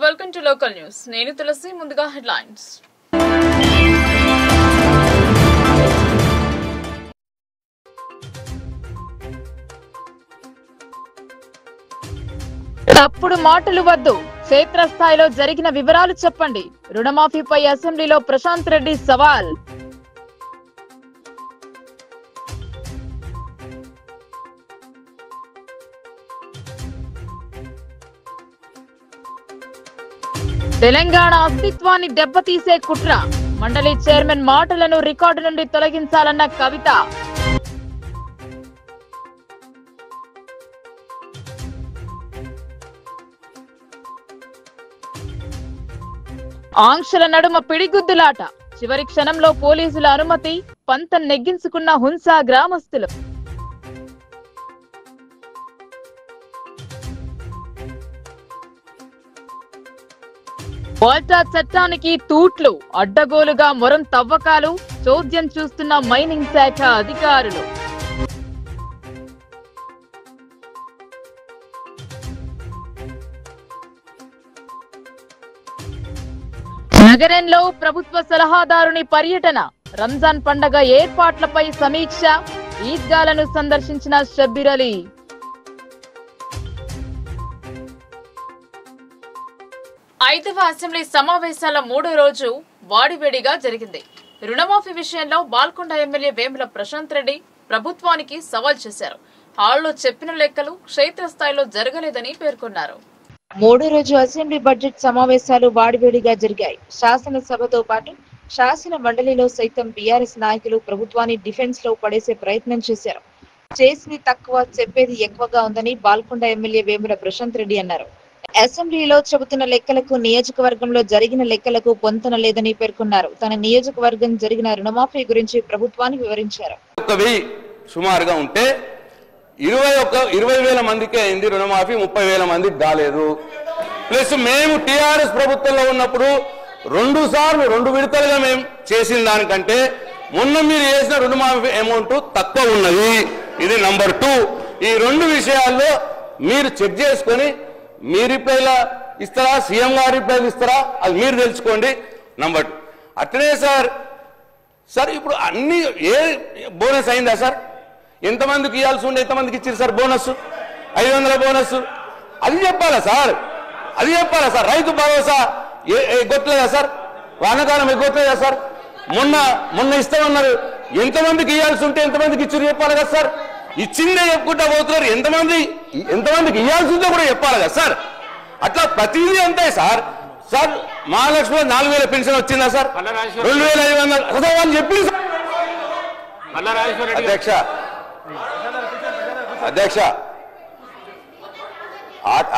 Welcome to local news. నేను తులసి. ముందుగా headlines. తప్పుడు మాటలు వద్దు, క్షేత్రస్థాయిలో జరిగిన వివరాలు చెప్పండి. రుణమాఫీపై అసెంబ్లీలో ప్రశాంత్ రెడ్డి సవాల్. తెలంగాణ అస్తిత్వాన్ని దెబ్బతీసే కుట్ర, మండలి చైర్మన్ మాటలను రికార్డు నుండి తొలగించాలన్న కవిత. ఆంక్షల నడుమ పిడిగుద్దులాట, చివరి క్షణంలో పోలీసుల అనుమతి, పంతం నెగ్గించుకున్న హుంసా గ్రామస్తులు. వాల్టా చట్టానికి తూట్లు, అడ్డగోలుగా మొరం తవ్వకాలు, చోద్యం చూస్తున్న మైనింగ్ శాఖ అధికారులు. నగరంలో ప్రభుత్వ సలహాదారుని పర్యటన, రంజాన్ పండగ ఏర్పాట్లపై సమీక్ష, ఈద్గాలను సందర్శించిన షబ్బీర్ అలీ. ఐదవ అసెంబ్లీ సమావేశాల మూడో రోజు వాడివేడిగా జరిగింది. రుణమాఫీ విషయంలో బాల్కొండ ఎమ్మెల్యే వేముల ప్రశాంత్ రెడ్డి ప్రభుత్వానికి సవాల్ చేశారు. హాల్లో చెప్పిన లెక్కలు క్షేత్రస్థాయిలో జరగలేదని పేర్కొన్నారు. మూడో రోజు అసెంబ్లీ బడ్జెట్ సమావేశాలు వాడివేడిగా జరిగాయి. శాసనసభతో పాటు శాసన మండలిలో సైతం బీఆర్ఎస్ నాయకులు ప్రభుత్వాన్ని డిఫెన్స్ లో పడేసే ప్రయత్నం చేశారు. చేసింది తక్కువ, చెప్పేది ఎక్కువగా ఉందని బాల్కొండ ఎమ్మెల్యే వేముల ప్రశాంత్ రెడ్డి అన్నారు. అసెంబ్లీలో చెబుతున్న లెక్కలకు నియోజకవర్గంలో జరిగిన లెక్కలకు పొంతన లేదని పేర్కొన్నారు. తన నియోజకవర్గం జరిగిన రుణమాఫీ గురించి ప్రభుత్వానికి వివరించారు. సుమారుగా ఉంటే 20,000 మందికే అయింది రుణమాఫీ, 30,000 మందికి కాలేదు. ప్లస్ మేము టిఆర్ఎస్ ప్రభుత్వంలో ఉన్నప్పుడు 2 సార్లు 2 విడతలుగా మేము చేసిన దానికంటే మొన్న మీరు చేసిన రుణమాఫీ అమౌంట్ తక్కువ ఉన్నది. ఇది నంబర్ 2. ఈ 2 విషయాల్లో మీరు చెక్ చేసుకొని మీ రిప్లైలా ఇస్తారా, సీఎం గారు రిప్లైలు ఇస్తారా, అది మీరు తెలుసుకోండి. నంబర్ 2 అట్లనే సార్ ఇప్పుడు అన్ని బోనస్ అయిందా సార్? ఎంతమందికి ఇవ్వాల్సి ఉండే ఎంతమందికి ఇచ్చారు సార్ బోనస్? 500 బోనస్. అది చెప్పాలా సార్? అది చెప్పాలా సార్? రైతు భరోసా ఎగ్గొట్టలేదా సార్? వానకాలం ఎగ్గొట్టలేదా సార్? మొన్న ఇస్తామన్నారు. ఎంతమందికి ఇవ్వాల్సి ఉంటే ఎంతమందికి ఇచ్చారు చెప్పాలి కదా సార్? ఇచ్చిందే చెప్పుకుంటా పోతున్నారు. ఎంతమందికి ఇవ్వాల్సి ఉందో కూడా చెప్పాలి కదా సార్? అట్లా ప్రతిదీ అంతే సార్. సార్ మహాలక్ష్మి 4,000 పెన్షన్ వచ్చిందా సార్? 2,500 వాళ్ళు చెప్పింది సార్. అధ్యక్ష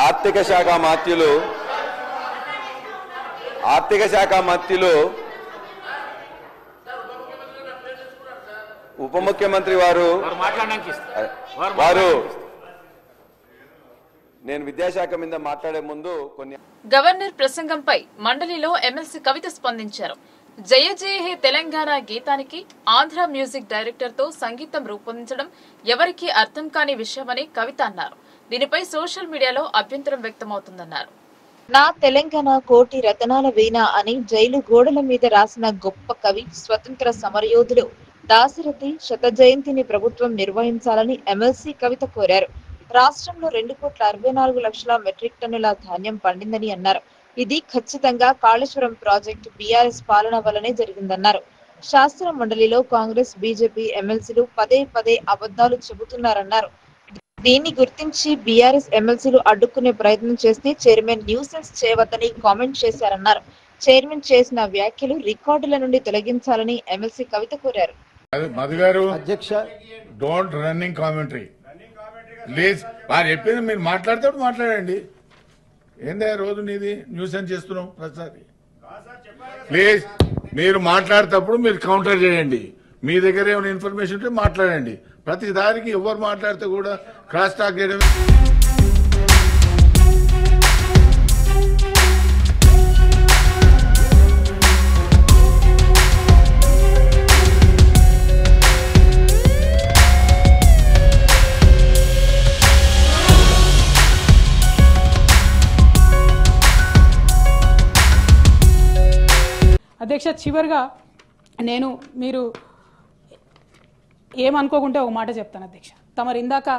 ఆర్థిక శాఖ మంత్రులు ఉప ముఖ్యమంత్రి వారు నేను విద్యాశాఖ మీద మాట్లాడే ముందు కొన్ని గవర్నర్ ప్రసంగంపై మండలిలో ఎమ్మెల్సీ కవిత స్పందించారు. జయ జయ హే తెలంగాణ గీతానికి ఆంధ్ర మ్యూజిక్ డైరెక్టర్ తో సంగీతం రూపొందించడం ఎవరికీ అర్థం కాని విషయమని కవిత అన్నారు. దీనిపై సోషల్ మీడియాలో అభ్యంతరం వ్యక్తమవుతుందన్నారు. నా తెలంగాణ కోటి రతనాల వీణ అని జైలు గోడల మీద రాసిన గొప్ప కవి, స్వతంత్ర సమరయోధులు దాశరథి శత జయంతిని ప్రభుత్వం నిర్వహించాలని ఎమ్మెల్సీ కవిత కోరారు. రాష్ట్రంలో 2,64,00,000 మెట్రిక్ టన్నుల ధాన్యం పండిందని అన్నారు. ఇది ఖచ్చితంగా కాళేశ్వరం ప్రాజెక్టు బీఆర్ఎస్ పాలన వల్లనే జరిగిందన్నారు. శాసన మండలిలో కాంగ్రెస్, బీజేపీ ఎమ్మెల్సీలు పదే అబద్ధాలు చెబుతున్నారన్నారు. దీన్ని గుర్తించి బీఆర్ఎస్ ఎమ్మెల్సీలు అడ్డుకునే ప్రయత్నం చేస్తే చైర్మన్ న్యూసెన్స్ చేయవద్దని కామెంట్ చేశారన్నారు. చైర్మన్ చేసిన వ్యాఖ్యలు రికార్డుల నుండి తొలగించాలని ఎమ్మెల్సీ కవిత కోరారు. Don't running commentary please. వారు చెప్పింది మీరు మాట్లాడండి. ఏందా రోజు నీది న్యూసెన్స్ చేస్తున్నాం ప్రతిసారి. ప్లీజ్ మీరు మాట్లాడేటప్పుడు మీరు కౌంటర్ చేయండి. మీ దగ్గర ఏమైనా ఇన్ఫర్మేషన్ ఉంటే మాట్లాడండి. ప్రతి దానికి ఎవరు మాట్లాడితే కూడా క్రాస్ టాక్ చేయడం అధ్యక్ష, చివరిగా నేను మీరు ఏమనుకోకుంటే ఒక మాట చెప్తాను అధ్యక్ష. తమరు ఇందాక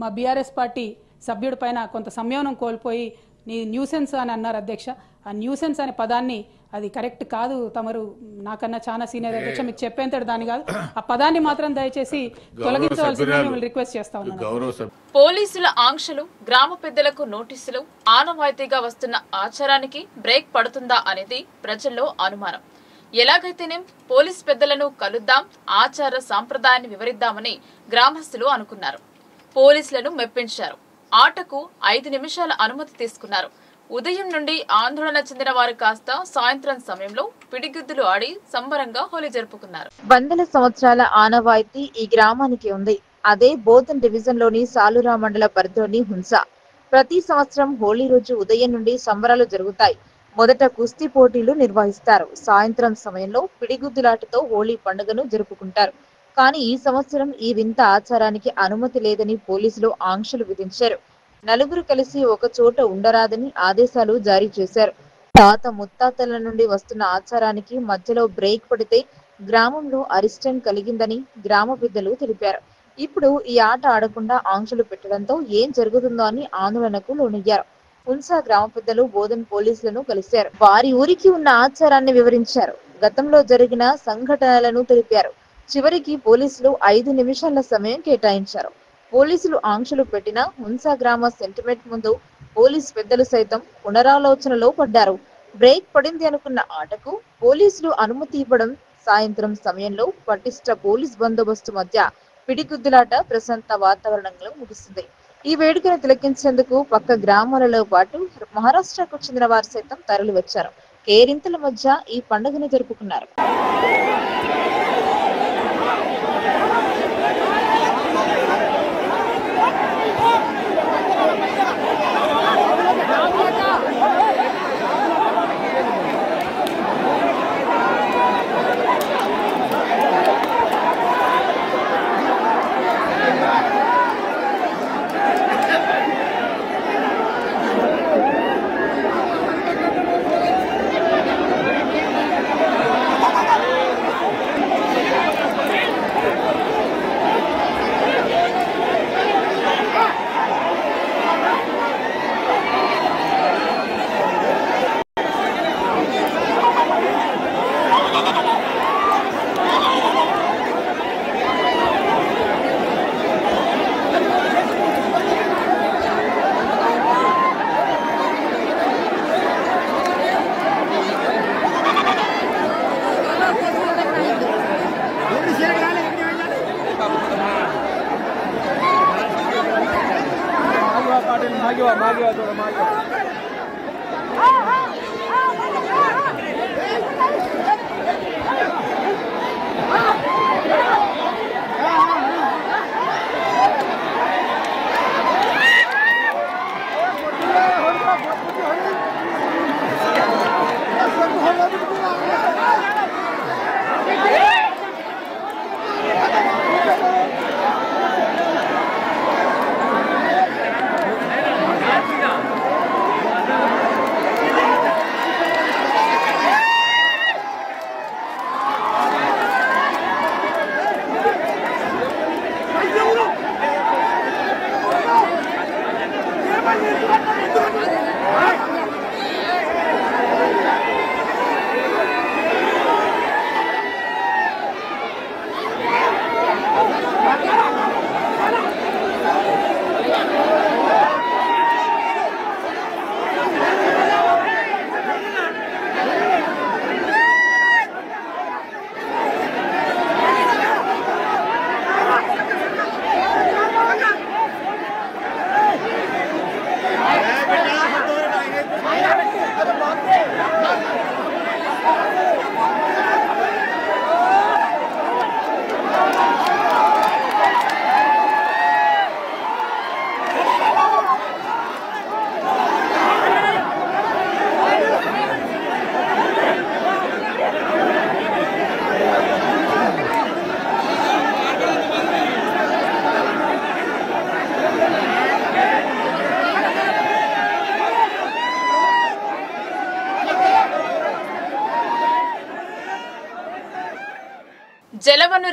మా బీఆర్ఎస్ పార్టీ సభ్యుడి పైన కొంత సంయమనం కోల్పోయి నీ న్యూసెన్స్ అని అన్నారు అధ్యక్ష. ఆ న్యూసెన్స్ అనే పదాన్ని అది కరెక్ట్ కాదు. తమరు నాకన్నా చాలా సీనియర్ అధ్యక్ష, మీకు చెప్పేంతటి దాని కాదు. ఆ పదాన్ని మాత్రం దయచేసి తొలగించవలసిందిగా మిమ్మల్ని రిక్వెస్ట్ చేస్తా ఉన్నాను. పోలీసుల ఆంక్షలు, గ్రామ పెద్దలకు నోటీసులు ఆనవాయితీగా వస్తున్న ఆచారానికి బ్రేక్ పడుతుందా అనేది ప్రజల్లో అనుమానం. ఎలాగైతేనేం పోలీస్ పెద్దలను కలుద్దాం, ఆచార సాంప్రదాయాన్ని వివరిద్దామని గ్రామస్తులు అనుకున్నారు. పోలీసులను మెప్పించారు. ఆటకు 5 నిమిషాల అనుమతి తీసుకున్నారు. ఉదయం నుండి ఆందోళన చెందిన వారు కాస్త సాయంత్రం సమయంలో పిడిగుద్దులు ఆడి సంబరంగా హోలీ జరుపుకున్నారు. వందల సంవత్సరాల ఆనవాయితీ ఈ గ్రామానికి ఉంది. అదే బోధన్ డివిజన్ లోని సాలూరా మండల పరిధిలోని హున్సా. ప్రతి సంవత్సరం హోలీ రోజు ఉదయం నుండి సంబరాలు జరుగుతాయి. మొదట కుస్తీ పోటీలు నిర్వహిస్తారు. సాయంత్రం సమయంలో పిడిగుద్దులాటతో హోలీ పండుగను జరుపుకుంటారు. కానీ ఈ సంవత్సరం ఈ వింత ఆచారానికి అనుమతి లేదని పోలీసులు ఆంక్షలు విధించారు. నలుగురు కలిసి ఒక చోట ఉండరాదని ఆదేశాలు జారీ చేశారు. తాత ముత్తాతల నుండి వస్తున్న ఆచారానికి మధ్యలో బ్రేక్ పడితే గ్రామంలో అరిష్టం కలిగిందని గ్రామ పెద్దలు తెలిపారు. ఇప్పుడు ఈ ఆట ఆడకుండా ఆంక్షలు పెట్టడంతో ఏం జరుగుతుందో అని ఆందోళనకు లోనయ్యారు. హున్సా గ్రామ పెద్దలు బోధన్ పోలీసులను కలిశారు. వారి ఊరికి ఉన్న ఆచారాన్ని వివరించారు. గతంలో జరిగిన సంఘటనలను తెలిపారు. చివరికి పోలీసులు 5 నిమిషాల సమయం కేటాయించారు. పోలీసులు ఆంక్షలు పెట్టినా హున్సా గ్రామ సెంటిమెంట్ ముందు పోలీస్ పెద్దలు సైతం పునరాలోచనలో పడ్డారు. బ్రేక్ పడింది అనుకున్న ఆటకు పోలీసులు అనుమతి ఇవ్వడం, సాయంత్రం సమయంలో పటిష్ట పోలీస్ బందోబస్తు మధ్య పిడిగుద్దులాట ప్రశాంత వాతావరణంలో ముగిసింది. ఈ వేడుకను తిలకించేందుకు పక్క గ్రామాలలో పాటు మహారాష్ట్రకు చెందిన వారు సైతం తరలి వచ్చారు. కేరింతల మధ్య ఈ పండుగను జరుపుకున్నారు.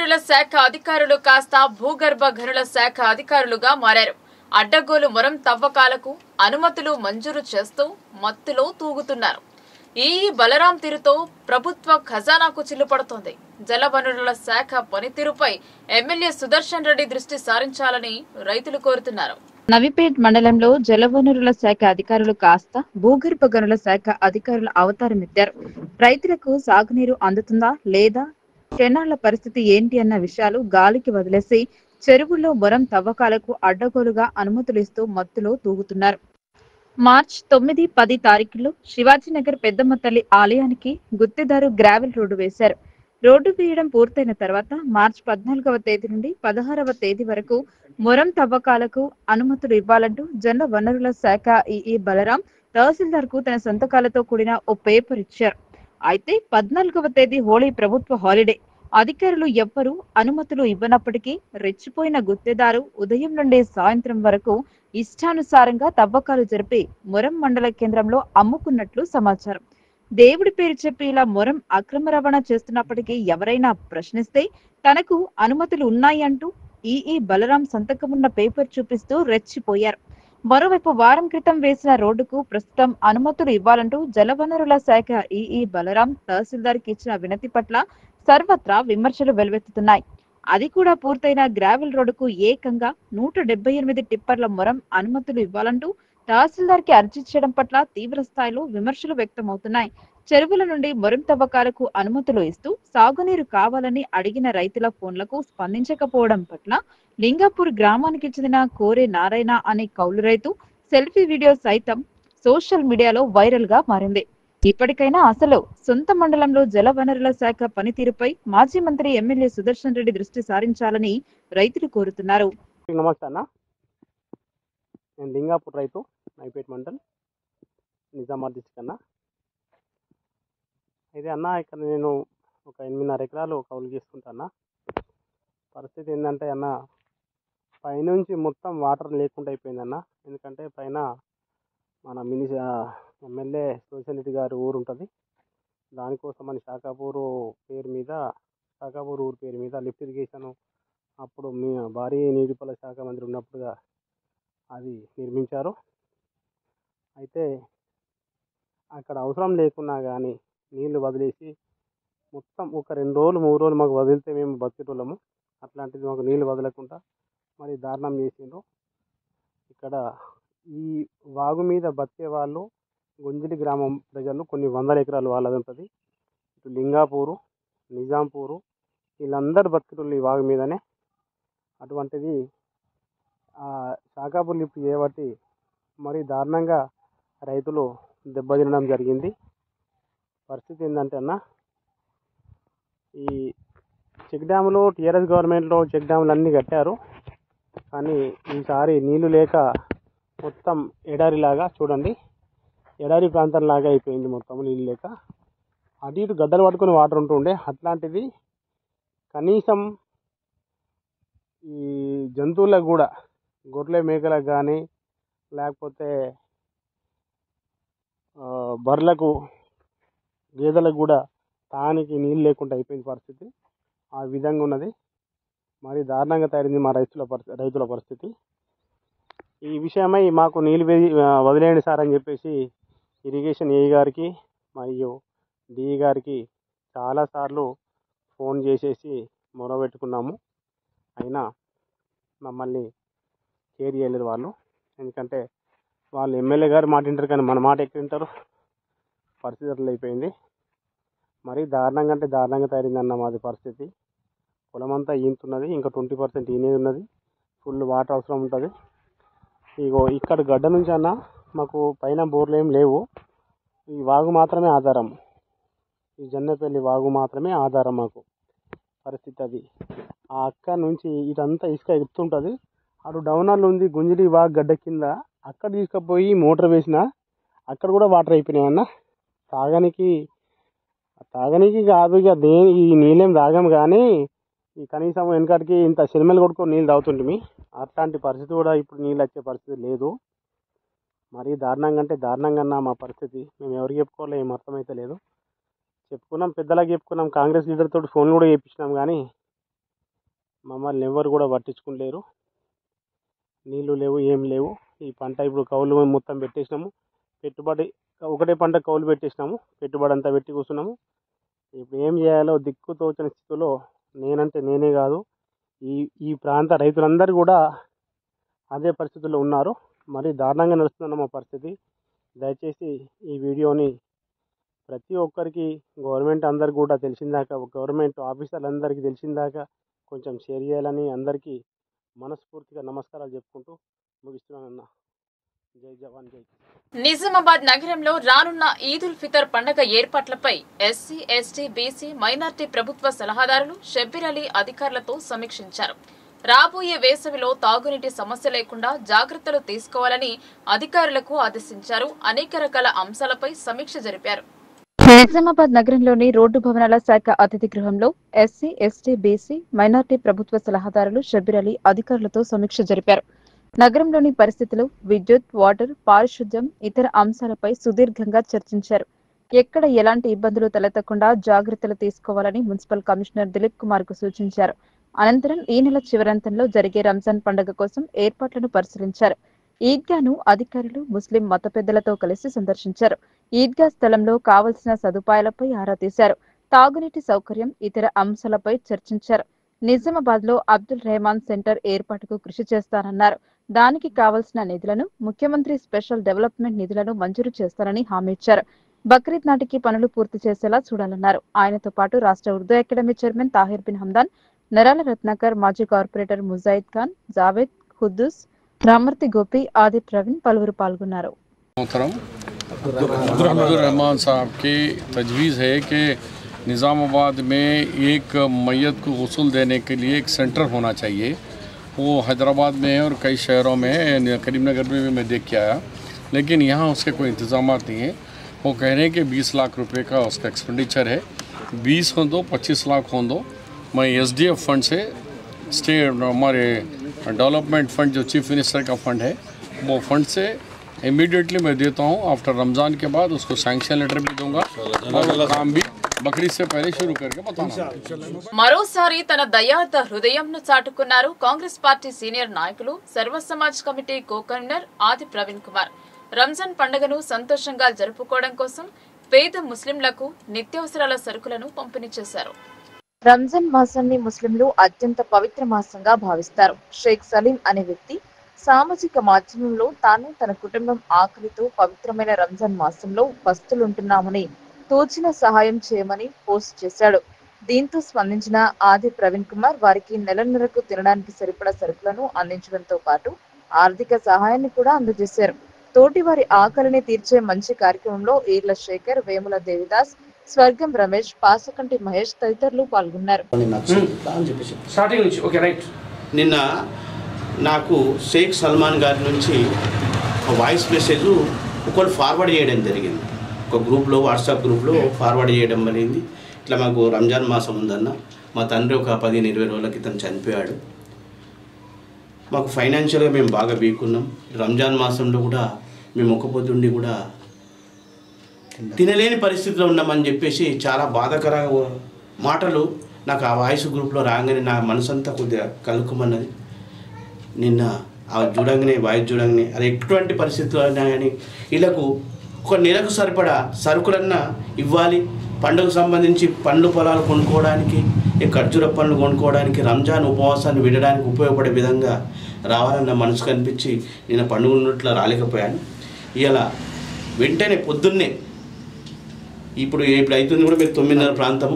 గనుల శాఖ అధికారులు కాస్త భూగర్భ గనుల శాఖ అధికారులుగా మారారు. అడ్డగోలు మొరం తవ్వకాలకు అనుమతులు మంజూరు చేస్తూ మత్తులో తూగుతున్నారు. ఈ బలరాం తీరుతో ప్రభుత్వ ఖజానాకు చిల్లుపడుతోంది. జలవనరుల శాఖ పనితీరుపై ఎమ్మెల్యే సుదర్శన్ రెడ్డి దృష్టి సారించాలని రైతులు కోరుతున్నారు. నవిపేట్ మండలంలో జలవనరుల శాఖ అధికారులు కాస్త భూగర్భ గనుల శాఖ అధికారుల అవతారమెత్తారు. రైతులకు సాగునీరు అందుతుందా లేదా, కెనాళ్ల పరిస్థితి ఏంటి అన్న విషయాలు గాలికి వదిలేసి చెరువుల్లో మొరం తవ్వకాలకు అడ్డగోలుగా అనుమతులు ఇస్తూ మత్తులో తూగుతున్నారు. మార్చి 9, 10 తారీఖుల్లో శివాజీనగర్ పెద్దమ్మ తల్లి ఆలయానికి గుత్తేదారు గ్రావెల్ రోడ్డు వేశారు. రోడ్డు వేయడం పూర్తయిన తర్వాత మార్చి 14వ తేదీ నుండి 16వ తేదీ వరకు మొరం తవ్వకాలకు అనుమతులు ఇవ్వాలంటూ జల వనరుల శాఖ ఈఈ బలరాం తహసీల్దార్ కు తన సంతకాలతో కూడిన ఓ పేపర్ ఇచ్చారు. అయితే 14వ తేదీ హోళీ ప్రభుత్వ హాలిడే. అధికారులు ఎవ్వరూ అనుమతులు ఇవ్వనప్పటికీ రెచ్చిపోయిన గుత్తేదారు ఉదయం నుండి సాయంత్రం వరకు ఇష్టానుసారంగా తవ్వకాలు జరిపి మొరం మండల కేంద్రంలో అమ్ముకున్నట్లు సమాచారం. దేవుడి పేరు చెప్పి ఇలా మొరం అక్రమ రవాణా చేస్తున్నప్పటికీ ఎవరైనా ప్రశ్నిస్తే తనకు అనుమతులు ఉన్నాయి అంటూ ఈఈ బలరాం సంతకమున్న పేపర్ చూపిస్తూ రెచ్చిపోయారు. మరోవైపు వారం క్రితం వేసిన రోడ్డుకు ప్రస్తుతం అనుమతులు ఇవ్వాలంటూ జలవనరుల శాఖ ఈఈ బలరాం తహసీల్దార్ కి ఇచ్చిన వినతి పట్ల సర్వత్రా విమర్శలు వెల్లువెత్తుతున్నాయి. అది కూడా పూర్తయిన గ్రావెల్ రోడ్డుకు ఏకంగా 178 టిప్పర్ల మొరం అనుమతులు ఇవ్వాలంటూ తహసీల్దార్ కి అర్జీ చేయడం పట్ల తీవ్ర స్థాయిలో విమర్శలు వ్యక్తమవుతున్నాయి. చెరువుల నుండి మొరం తవ్వకాలకు అనుమతులు ఇస్తూ సాగునీరు కావాలని అడిగిన రైతుల ఫోన్లకు స్పందించకపోవడం పట్ల లింగాపూర్ గ్రామానికి చెందిన కోరే నారాయణ అనే కౌలు రైతు సెల్ఫీ వీడియో సైతం సోషల్ మీడియాలో వైరల్ గా మారింది. ఇప్పటికైనా అసలు సొంత మండలంలో జలవనరుల శాఖ పనితీరుపై మాజీ మంత్రి ఎమ్మెల్యే సుదర్శన్ రెడ్డి దృష్టి సారించాలని రైతులు కోరుతున్నారు. నమస్తే అన్న, నేను లింగాపూర్ రైతు, నవిపేట్ మండల్, నిజామాబాద్ డిస్ట్రిక్ట్ అన్న. అయితే అన్న, ఇక్కడ నేను ఒక 8.5 ఎకరాలు కౌలు చేసుకుంటా. పరిస్థితి ఏంటంటే అన్న, పైనుంచి మొత్తం వాటర్ లేకుండా అయిపోయిందన్న. ఎందుకంటే పైన మన ఎమ్మెల్యే సుదర్శన్ రెడ్డి గారి ఊరు ఉంటుంది. దానికోసం అని శాఖాపూర్ ఊరు పేరు మీద లిఫ్ట్ ఇరిగేషన్ అప్పుడు మీ భారీ నీటిపారుదల శాఖ మంత్రి ఉన్నప్పుడుగా అది నిర్మించారు. అయితే అక్కడ అవసరం లేకున్నా కానీ నీళ్లు వదిలేసి మొత్తం ఒక 2 రోజులు 3 రోజులు మాకు వదిలితే మేము బతికేటోళ్ళము. అట్లాంటిది మాకు నీళ్లు వదలకుండా మరి దారుణం చేసిండ్రు. ఇక్కడ ఈ వాగు మీద బతికే వాళ్ళు గుంజిలి గ్రామం ప్రజలు, కొన్ని 100 ఎకరాలు వాళ్ళది ఉంటుంది. ఇటు లింగాపూరు, నిజాంపూరు, వీళ్ళందరూ బతికేటోళ్ళు ఈ వాగు మీదనే. అటువంటిది శాఖాపూర్ లిఫ్ట్ చేయబట్టి మరి దారుణంగా రైతులు దెబ్బతినడం జరిగింది. పరిస్థితి ఏంటంటే అన్న, ఈ చెక్ డ్యాములు టీఆర్ఎస్ గవర్నమెంట్లో చెక్ డ్యాములు అన్నీ కట్టారు. కానీ ఈసారి నీళ్లు లేక మొత్తం ఎడారిలాగా, చూడండి ఎడారి ప్రాంతంలాగా అయిపోయింది. మొత్తం నీళ్ళు లేక అటు ఇటు గడ్డలు పట్టుకుని వాటర్ ఉంటుండే. అట్లాంటిది కనీసం ఈ జంతువులకు కూడా, గొర్రెల మేకలకు కానీ లేకపోతే బర్రెలకు గేదెలకు కూడా తానికి నీళ్ళు లేకుండా అయిపోయింది పరిస్థితి. ఆ విధంగా ఉన్నది. మరి దారుణంగా తయారైంది మా రైతుల పరిస్థితి. ఈ విషయమై మాకు నీళ్ళు వదిలేయండి సార్ అని చెప్పేసి ఇరిగేషన్ ఏఈ గారికి మరియు డిఈ గారికి చాలాసార్లు ఫోన్ చేసేసి మొరబెట్టుకున్నాము. అయినా మమ్మల్ని కేర్ చేయలేదు వాళ్ళు. ఎందుకంటే వాళ్ళు ఎమ్మెల్యే గారు మాట వింటారు కానీ మన మాట ఎక్కడ వింటారు. పరిస్థితి అట్లా అయిపోయింది. మరి దారుణంగా అంటే దారుణంగా తయారైందన్న మాది పరిస్థితి. పొలం అంతా ఈనుతున్నది, ఇంకా 20% ఈనేది ఉన్నది. ఫుల్ వాటర్ అవసరం ఉంటుంది. ఇగో ఇక్కడ గడ్డ నుంచి అన్న మాకు పైన బోర్లు ఏం లేవు. ఈ వాగు మాత్రమే ఆధారం. ఈ జన్నపల్లి వాగు మాత్రమే ఆధారం మాకు. పరిస్థితి అది. ఆ అక్క నుంచి ఇదంతా ఇసుక ఎత్తుంటుంది. అటు డౌనర్లు ఉంది గుంజిలి వాగు గడ్డ కింద. అక్కడ తీసుకుపోయి మోటార్ వేసిన అక్కడ కూడా వాటర్ అయిపోయినాయి అన్న. తాగనికి కాదు, ఇక ఈ నీళ్ళేం తాగాం కానీ ఈ కనీసం వెనకటికి ఇంత సినిమాలు కొట్టుకొని నీళ్ళు తాగుతుంటిమి. అట్లాంటి పరిస్థితి కూడా ఇప్పుడు నీళ్ళు వచ్చే పరిస్థితి లేదు. మరీ దారుణంగా అంటే దారుణంగా అన్న మా పరిస్థితి. మేము ఎవరికి చెప్పుకోవాలో ఏం అర్థమైతే లేదు. చెప్పుకున్నాం, పెద్దలకు చెప్పుకున్నాం, కాంగ్రెస్ లీడర్ తోటి ఫోన్ కూడా చేయించినాం. కానీ మమ్మల్ని ఎవరు కూడా పట్టించుకోలేరు. నీళ్లు లేవు, ఏం లేవు. ఈ పంట ఇప్పుడు కౌలు మొత్తం పెట్టేసినాము. పెట్టుబడి ఒకటే పంట కౌలు పెట్టేసినాము. పెట్టుబడి అంతా పెట్టి కూర్చున్నాము. ఇప్పుడు ఏం చేయాలో దిక్కు తోచని స్థితిలో నేనంటే నేనే కాదు, ఈ ప్రాంత రైతులందరూ కూడా అదే పరిస్థితుల్లో ఉన్నారు. మరి దారుణంగా నడుస్తున్న మా పరిస్థితి. దయచేసి ఈ వీడియోని ప్రతి ఒక్కరికి, గవర్నమెంట్ అందరికి కూడా తెలిసిందాక, గవర్నమెంట్ ఆఫీసర్లందరికీ తెలిసిందాక కొంచెం షేర్ చేయాలని అందరికీ మనస్ఫూర్తిగా నమస్కారాలు చెప్పుకుంటూ ముగిస్తున్నానన్న. జై జవాన్ జై కిసాన్. నిజామాబాద్ నగరంలో రానున్న ఈద్ ఉల్ ఫితర్ పండుగ ఏర్పాట్లపై ఎస్సీ, ఎస్టీ, బీసీ, మైనార్టీ ప్రభుత్వ సలహాదారులు షబ్బీర్ అలీ అధికారులతో సమీక్షించారు. రాబోయే వేసవిలో తాగునీటి సమస్య లేకుండా జాగ్రత్తలు తీసుకోవాలని అధికారులకు ఆదేశించారు. అనేక రకాల అంశాలపై సమీక్ష జరిపారు. నిజామాబాద్ నగరంలోని రోడ్డు భవనాల శాఖ అతిథి గృహంలో ఎస్సీ, ఎస్టీ, బీసీ, మైనార్టీ ప్రభుత్వ సలహాదారులు షబ్బీర్ అలీ అధికారులతో సమీక్ష జరిపారు. నగరంలోని పరిస్థితులు, విద్యుత్, వాటర్, పారిశుద్ధ్యం, ఇతర అంశాలపై సుదీర్ఘంగా చర్చించారు. ఎక్కడ ఎలాంటి ఇబ్బందులు తలెత్తకుండా జాగ్రత్తలు తీసుకోవాలని మున్సిపల్ కమిషనర్ దిలీప్ కుమార్ కు సూచించారు. అనంతరం ఈ నెల చివరంతంలో జరిగే రంజాన్ పండుగ కోసం ఏర్పాట్లను పరిశీలించారు. ఈద్గాను అధికారులు ముస్లిం మత పెద్దలతో కలిసి సందర్శించారు. ఈద్గా స్థలంలో కావలసిన సదుపాయాలపై ఆరా తీశారు. తాగునీటి సౌకర్యం, ఇతర అంశాలపై చర్చించారు. నిజామాబాద్ లో అబ్దుల్ రెహమాన్ సెంటర్ ఏర్పాటుకు కృషి చేస్తానన్నారు. దానికి కావలసిన నిధులను ముఖ్యమంత్రి స్పెషల్ డెవలప్మెంట్ నిధులను మంజూరు చేస్తారని హామీ ఇచ్చారు. బక్రీద్ నాటికి పనులు పూర్తి చేసేలా చూడాలన్నారు. ఆయనతో పాటు రాష్ట్ర ఉర్దూ అకాడమీ చైర్మన్ తాహిర్ బిన్ హమ్దాన్, నరాల రత్నాకర్, మాజీ కార్పొరేటర్ ముజాయిద్ ఖాన్, జావేద్, ఖుద్దూస్, రామర్తి గోపి, ఆది ప్రవీణ్ పలువురు పాల్గొన్నారు. अब्दुल रहमान साहब की तजवीज़ है कि निज़ामाबाद में एक मैयत को गस्ल देने के लिए एक सेंटर होना चाहिए। वो हैदराबाद में है और कई शहरों में है, करीमनगर में भी मैं देख के आया, लेकिन यहाँ उसके कोई इंतज़ाम नहीं है। वो कह रहे हैं कि 20 लाख रुपए का उसका एक्सपेंडिचर है। 20 हो दो, 25 लाख हो दो। मैं SDF फंड से, स्टेट हमारे डेवलपमेंट फंड जो चीफ मिनिस्टर का फंड है, वो फंड से इमीडिएटली मैं देता हूँ। आफ्टर रमज़ान के बाद उसको सैंक्शन लेटर भी दूंगा और काम भी బక్రీద్ से पहले शुरू करके बताना। మరోసారి తన దయార్థ హృదయంను చాటుకున్నారు కాంగ్రెస్ పార్టీ సీనియర్ నాయకులు, సర్వ సమాజ్ కమిటీ కో కన్వీనర్ ఆది ప్రవీణ్ కుమార్. రంజాన్ పండుగను సంతోషంగా జరుపుకోవడం కోసం పేద ముస్లింలకు నిత్యావసరాల సరుకులను పంపిణీ చేశారు. రంజాన్ మాసాన్ని ముస్లింలు అత్యంత పవిత్ర మాసంగా భావిస్తారు. షేక్ సలీం అనే వ్యక్తి సామాజిక మాధ్యమంలో తాను, తన కుటుంబం ఆకలితో పవిత్రమైన రంజాన్ మాసంలో పస్తులుంటున్నామని, తోచిన సహాయం చేయమని పోస్ట్ చేశాడు. దీంతో స్పందించిన ఆది ప్రవీణ్ కుమార్ వారికి నెలన్నరకు తినడానికి సరిపడా సరుకులను అందించడంతో పాటు ఆర్థిక సహాయాన్ని కూడా అందజేశారు. తోటి వారి ఆకలిని తీర్చే మంచి కార్యక్రమంలో ఈర్ల శేఖర్, వేముల దేవిదాస్, స్వర్గం రమేష్, పాసకంటి మహేష్ తదితరులు పాల్గొన్నారు. నిన్న నాకు షేక్ సల్మాన్ గారి నుంచి వాయిస్ మెసేజ్ ఒకళ్ళు ఫార్వర్డ్ చేయడం జరిగింది. ఒక గ్రూప్లో, వాట్సాప్ గ్రూప్లో ఫార్వర్డ్ చేయడం జరిగింది. ఇట్లా మాకు రంజాన్ మాసం ఉందన్న, మా తండ్రి ఒక 15-20 రోజుల క్రితం చనిపోయాడు, మాకు ఫైనాన్షియల్గా మేము బాగా వీక్ ఉన్నాం, రంజాన్ మాసంలో కూడా మేము ఒక్కపొద్దుండి కూడా తినలేని పరిస్థితిలో ఉన్నామని చెప్పేసి చాలా బాధాకర మాటలు నాకు ఆ వాయిస్ గ్రూప్లో రాగానే నా మనసంతా కొద్దిగా కలుక్కుమన్నది. నిన్న ఆ చూడంగానే, వాయిస్ చూడంగానే అది ఎటువంటి పరిస్థితులు అయినా కానీ వీళ్ళకు ఒక నెలకు సరిపడా సరుకులన్నా ఇవ్వాలి. పండుగకు సంబంధించి పండ్లు పొలాలు కొనుక్కోవడానికి, ఖర్జూర పండ్లు కొనుక్కోవడానికి, రంజాన్ ఉపవాసాన్ని విడడానికి ఉపయోగపడే విధంగా రావాలన్న మనసు కనిపించి నేను పండుగ ఉన్నట్లు రాలేకపోయాను. ఇలా వెంటనే పొద్దున్నే ఇప్పుడు అవుతుంది కూడా మీరు 9:30 ప్రాంతము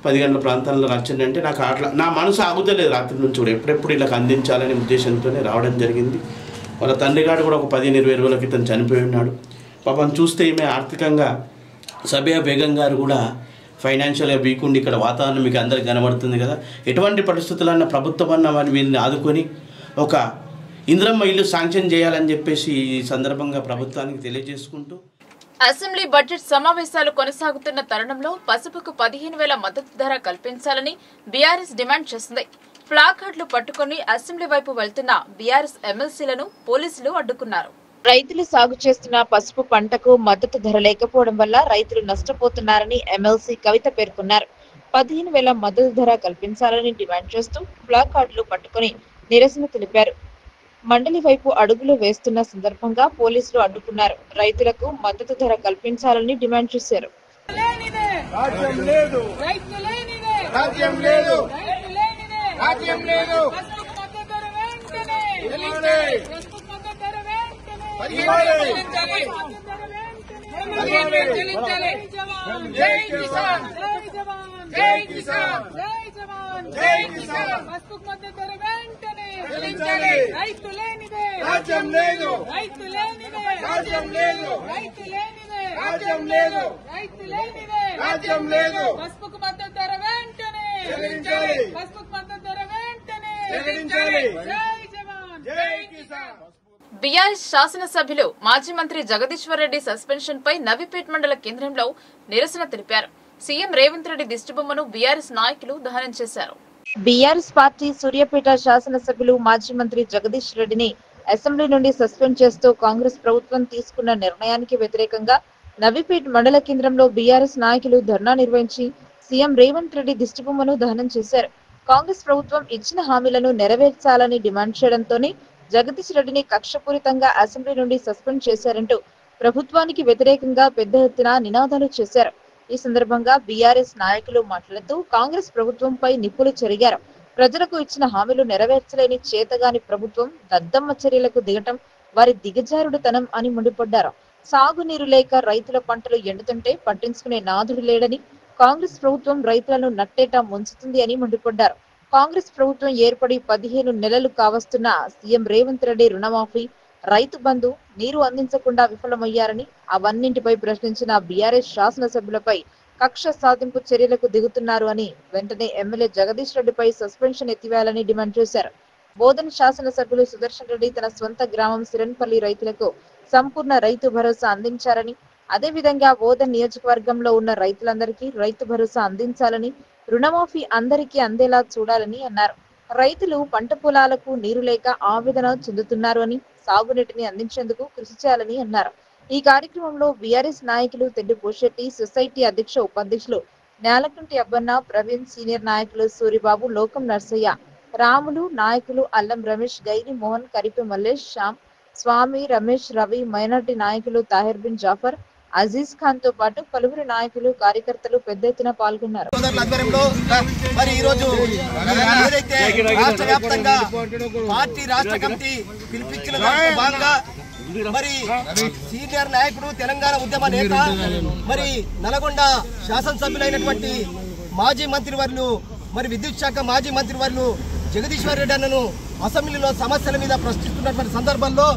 10 గంటల ప్రాంతాల్లో వచ్చిందంటే నాకు అట్లా నా మనసు ఆగుతలేదు. రాత్రి నుంచి కూడా ఎప్పుడెప్పుడు ఇలా అందించాలనే ఉద్దేశంతోనే రావడం జరిగింది. వాళ్ళ తండ్రి గారు కూడా ఒక 15-20 రోజుల క్రితం చనిపోయి ఉన్నాడు. పాపం చూస్తే ఈమె ఆర్థికంగా, సబియా బేగం గారు కూడా ఫైనాన్షియల్గా వీక్ ఉండి, ఇక్కడ వాతావరణం మీకు అందరికి కనబడుతుంది కదా, ఎటువంటి పరిస్థితులన్నా ప్రభుత్వం అన్న వారిని వీళ్ళని ఆదుకొని ఒక ఇంద్రమ్మ ఇల్లు శాంక్షన్ చేయాలని చెప్పేసి ఈ సందర్భంగా ప్రభుత్వానికి తెలియజేసుకుంటూ. అసెంబ్లీ బడ్జెట్ సమావేశాలు కొనసాగుతున్న తరుణంలో పసుపుకు 15,000 మద్దతు ధర కల్పించాలని బీఆర్ఎస్ డిమాండ్ చేసింది. ప్లాకార్డులు పట్టుకుని అసెంబ్లీ వైపు వెళ్తున్న బీఆర్ఎస్ ఎమ్మెల్సీలను పోలీసులు అడ్డుకున్నారు. రైతులు సాగు చేస్తున్న పసుపు పంటకు మద్దతు ధర లేకపోవడం వల్ల రైతులు నష్టపోతున్నారని ఎమ్మెల్సీ కవిత పేర్కొన్నారు. 15,000 మద్దతు ధర కల్పించాలని డిమాండ్ చేస్తూ ప్లాకార్డులు పట్టుకుని నిరసన తెలిపారు. మండలి వైపు అడుగులు వేస్తున్న సందర్భంగా పోలీసులు అడ్డుకున్నారు. రైతులకు మద్దతు ధర కల్పించాలని డిమాండ్ చేశారు. బీఆర్ఎస్ శాసనసభ్యులు మాజీ మంత్రి జగదీశ్వర్ రెడ్డి సస్పెన్షన్ పై నవీపేట్ మండల కేంద్రంలో నిరసన తెలిపారు. సీఎం రేవంత్ రెడ్డి దిష్టిబొమ్మను బీఆర్ఎస్ నాయకులు దహనం చేశారు. బీఆర్ఎస్ పార్టీ సూర్యాపేట శాసనసభ్యులు మాజీ మంత్రి జగదీష్ రెడ్డిని అసెంబ్లీ నుండి సస్పెండ్ చేస్తూ కాంగ్రెస్ ప్రభుత్వం తీసుకున్న నిర్ణయానికి వ్యతిరేకంగా నవీపేట్ మండల కేంద్రంలో బీఆర్ఎస్ నాయకులు ధర్నా నిర్వహించి సీఎం రేవంత్ రెడ్డి దిష్టిబొమ్మను దహనం చేశారు. కాంగ్రెస్ ప్రభుత్వం ఇచ్చిన హామీలను నెరవేర్చాలని డిమాండ్ చేయడంతోనే జగదీష్ రెడ్డిని కక్షపూరితంగా అసెంబ్లీ నుండి సస్పెండ్ చేశారంటూ ప్రభుత్వానికి వ్యతిరేకంగా పెద్ద ఎత్తున నినాదాలు చేశారు. ఈ సందర్భంగా బీఆర్ఎస్ నాయకులు మాట్లాడుతూ కాంగ్రెస్ ప్రభుత్వంపై నిప్పులు చెరిగారు. ప్రజలకు ఇచ్చిన హామీలు నెరవేర్చలేని చేతగాని ప్రభుత్వం దద్దమ్మ చర్యలకు దిగటం వారి దిగజారుడుతనం అని మండిపడ్డారు. సాగునీరు లేక రైతుల పంటలు ఎండుతుంటే పట్టించుకునే నాథుడు లేడని, కాంగ్రెస్ ప్రభుత్వం రైతులను నట్టేటా ముంచుతుంది అని మండిపడ్డారు. కాంగ్రెస్ ప్రభుత్వం ఏర్పడి 15 నెలలు కావస్తున్న సీఎం రేవంత్ రెడ్డి రుణమాఫీ, రైతు బంధు, నీరు అందించకుండా విఫలమయ్యారని, అవన్నింటిపై ప్రశ్నించిన బీఆర్ఎస్ శాసనసభ్యులపై కక్ష సాధింపు చర్యలకు దిగుతున్నారు అని వెంటనే ఎమ్మెల్యే జగదీష్ రెడ్డిపై సస్పెన్షన్ ఎత్తివేయాలని డిమాండ్ చేశారు. బోధన్ శాసనసభ్యులు సుదర్శన్ రెడ్డి తన స్వంత గ్రామం సిరన్పల్లి రైతులకు సంపూర్ణ రైతు భరోసా అందించారని, అదేవిధంగా బోధన్ నియోజకవర్గంలో ఉన్న రైతులందరికీ రైతు భరోసా అందించాలని, రుణమాఫీ అందరికీ అందేలా చూడాలని అన్నారు. రైతులు పంట పొలాలకు నీరు లేక ఆవేదన చెందుతున్నారు అని, సాగునీటిని అందించేందుకు కృషి చేయాలని అన్నారు. ఈ కార్యక్రమంలో బీఆర్ఎస్ నాయకులు తెడ్డి పోషెట్టి, సొసైటీ అధ్యక్ష ఉపాధ్యక్షులు నేలకంటి అబ్బన్న, ప్రవీణ్, సీనియర్ నాయకులు సూరిబాబు, లోకం నర్సయ్య, రాములు, నాయకులు అల్లం రమేష్, గైరి మోహన్, కరిపే మల్లేష్, శ్యామ్, స్వామి, రమేష్, రవి, మైనార్టీ నాయకులు తాహిర్ బిన్ జాఫర్, అజీజ్ ఖాన్ తో పాటు పలువురు నాయకులు, కార్యకర్తలు పెద్ద ఎత్తున పాల్గొన్నారు. మరి ఈ రోజు ఏదైతే రాష్ట్ర వ్యాప్తంగా పార్టీ రాష్ట్ర కమిటీ పిలిపించిన భాగంగా మరి సీనియర్ నాయకుడు, తెలంగాణ ఉద్యమ నేత, మరి నల్గొండ శాసనసభ్యులైనటువంటి మాజీ మంత్రివర్యులు, మరి విద్యుత్ శాఖ మాజీ మంత్రివర్యులు జగదీశ్వర్ రెడ్డి అన్నను అసెంబ్లీలో సమస్యల మీద ప్రశ్నిస్తున్నటువంటి సందర్భంలో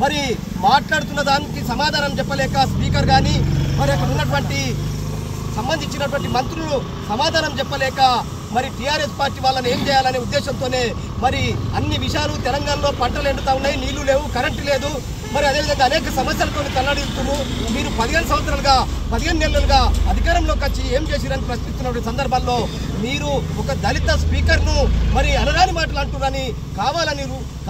మరి మాట్లాడుతున్న దానికి సమాధానం చెప్పలేక స్పీకర్ కానీ మరి అక్కడ ఉన్నటువంటి సంబంధించినటువంటి మంత్రులు సమాధానం చెప్పలేక మరి టీఆర్ఎస్ పార్టీ వాళ్ళని ఏం చేయాలనే ఉద్దేశంతోనే మరి అన్ని విషయాలు తెలంగాణలో పంటలు ఎండుతా ఉన్నాయి, నీళ్లు లేవు, కరెంటు లేదు, మరి అదేవిధంగా అనేక సమస్యలతో తల్లడిస్తున్నారు. మీరు 15 నెలలుగా అధికారంలోకి వచ్చి ఏం చేసిరని ప్రశ్నిస్తున్న సందర్భాల్లో మీరు ఒక దళిత స్పీకర్ను మరి అనరాని మాటలు అంటున్నారని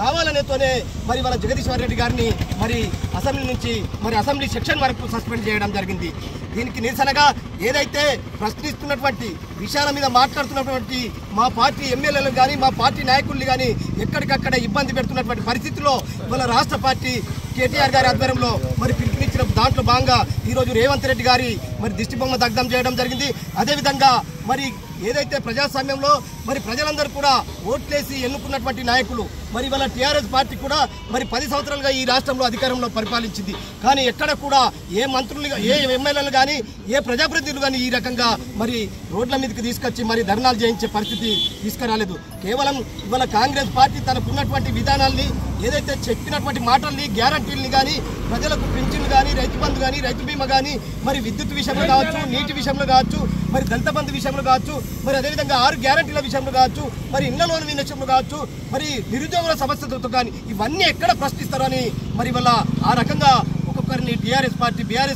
కావాలనేతోనే మరి వాళ్ళ జగదీశ్వర్ రెడ్డి గారిని మరి అసెంబ్లీ నుంచి మరి అసెంబ్లీ సెక్షన్ వరకు సస్పెండ్ చేయడం జరిగింది. దీనికి నిరసనగా ఏదైతే ప్రశ్నిస్తున్నటువంటి విషయాల మీద మాట్లాడుతున్నటువంటి మా పార్టీ ఎమ్మెల్యేలు కానీ మా పార్టీ నాయకుల్ని కానీ ఎక్కడికక్కడ ఇబ్బంది పెడుతున్నటువంటి పరిస్థితుల్లో ఇవాళ రాష్ట్ర పార్టీ కేటీఆర్ గారి ఆధ్వర్యంలో మరి పిలుపునిచ్చిన దాంట్లో భాగంగా ఈరోజు రేవంత్ రెడ్డి గారి మరి దిష్టిబొమ్మ దగ్ధం చేయడం జరిగింది. అదేవిధంగా మరి ఏదైతే ప్రజాస్వామ్యంలో మరి ప్రజలందరూ కూడా ఓట్లేసి ఎన్నుకున్నటువంటి నాయకులు మరి ఇవాళ టీఆర్ఎస్ పార్టీ కూడా మరి 10 సంవత్సరాలుగా ఈ రాష్ట్రంలో అధికారంలో పరిపాలించింది. కానీ ఎక్కడ కూడా ఏ మంత్రులు, ఏ ఎమ్మెల్యేలు కానీ, ఏ ప్రజాప్రతినిధులు కానీ ఈ రకంగా మరి రోడ్ల మీదకి తీసుకొచ్చి మరి ధర్నాలు చేయించే పరిస్థితి తీసుకురాలేదు. కేవలం ఇవాళ కాంగ్రెస్ పార్టీ తనకున్నటువంటి విధానాల్ని, ఏదైతే చెప్పినటువంటి మాటల్ని, గ్యారంటీల్ని కానీ, ప్రజలకు పింఛన్లు కానీ, రైతు బంధు కానీ, రైతు బీమా కానీ, మరి విద్యుత్ విషయంలో కావచ్చు, నీటి విషయంలో కావచ్చు, మరి దళిత బంధు విషయంలో కావచ్చు, మరి అదేవిధంగా 6 గ్యారంటీల విషయంలో కావచ్చు, మరి ఇళ్ల లోన్ విషయంలో కావచ్చు, మరి నిరుద్యోగుల సమస్యలతో కానీ ఇవన్నీ ఎక్కడ ప్రశ్నిస్తారని మరి ఇవాళ ఆ రకంగా ఒక్కొక్కరిని బీఆర్ఎస్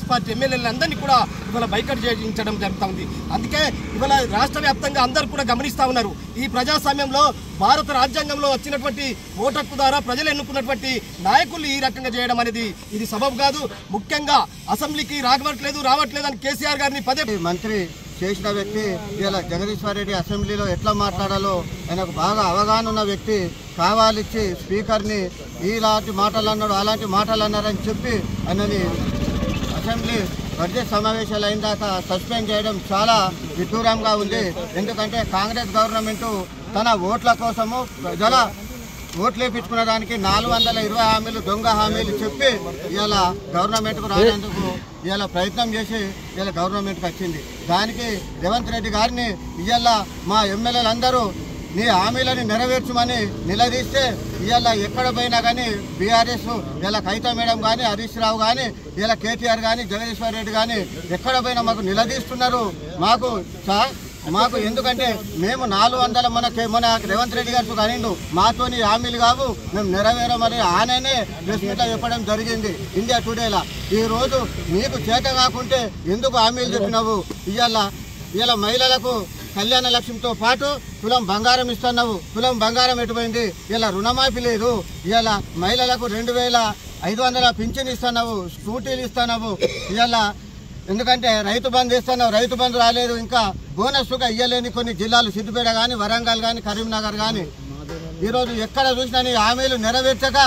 పార్టీ ఎమ్మెల్యేలు అందరినీ కూడా ఇవాళ బైకట్ చేయించడం జరుగుతూ ఉంది. అందుకే ఇవాళ రాష్ట్ర వ్యాప్తంగా అందరూ కూడా గమనిస్తూ ఉన్నారు. ఈ ప్రజాస్వామ్యంలో భారత రాజ్యాంగంలో వచ్చినటువంటి ఓటు హక్కు ద్వారా ప్రజలు ఎన్నుకున్నటువంటి నాయకులు ఈ రకంగా చేయడం అనేది ఇది సబబు కాదు. ముఖ్యంగా అసెంబ్లీకి రావట్లేదు అని కేసీఆర్ గారిని మంత్రి చేసిన వ్యక్తి. ఇలా జగదీశ్వర్ రెడ్డి అసెంబ్లీలో ఎట్లా మాట్లాడాలో ఆయనకు బాగా అవగాహన ఉన్న వ్యక్తి. కావాలిచ్చి స్పీకర్ని ఇలాంటి మాటలు అన్నాడు అలాంటి మాటలు అన్నారని చెప్పి ఆయనని అసెంబ్లీ బడ్జెట్ సమావేశాలు అయిన దాకా సస్పెండ్ చేయడం చాలా విడ్డూరంగా ఉంది. ఎందుకంటే కాంగ్రెస్ గవర్నమెంట్ తన ఓట్ల కోసము ప్రజల ఓట్లు వేయించుకున్న దానికి 420 హామీలు దొంగ హామీలు చెప్పి ఇవాళ గవర్నమెంట్కు రానేందుకు ఇవాళ ప్రయత్నం చేసి ఇవాళ గవర్నమెంట్కి వచ్చింది. దానికి రేవంత్ రెడ్డి గారిని ఇవాళ మా ఎమ్మెల్యేలందరూ నీ హామీలని నెరవేర్చమని నిలదీస్తే ఇవాళ ఎక్కడ పోయినా కానీ బీఆర్ఎస్ ఇలా కవిత మేడం కానీ హరీష్ రావు కానీ ఇలా కేటీఆర్ కానీ జగదీశ్వర్ రెడ్డి కానీ ఎక్కడ పోయినా మాకు నిలదీస్తున్నారు. మాకు ఎందుకంటే మేము 400 మన రేవంత్ రెడ్డి గారు కానిండు మాతోని హామీలు కావు మేము నెరవేరమని ఆయననే ప్రెస్ మీట్లో చెప్పడం జరిగింది ఇండియా టుడేలా. ఈరోజు నీకు చేత కాకుంటే ఎందుకు హామీలు చెప్పినావు? ఇవాళ మహిళలకు కళ్యాణ లక్ష్మితో పాటు తులం బంగారం ఇస్తున్నావు. తులం బంగారం ఎటుపోయింది? ఇలా రుణమాఫీ లేదు. ఇవాళ మహిళలకు 2500 పింఛన్ ఇస్తున్నావు, స్కూటీలు ఇస్తున్నావు. ఇవాళ ఎందుకంటే రైతు బంధు ఇస్తున్నావు, రైతు బంధు రాలేదు. ఇంకా బోనస్గా ఇవ్వలేని కొన్ని జిల్లాలు సిద్దిపేట కానీ వరంగల్ కానీ కరీంనగర్ కానీ ఈరోజు ఎక్కడ చూసినా నీ హామీలు నెరవేర్చక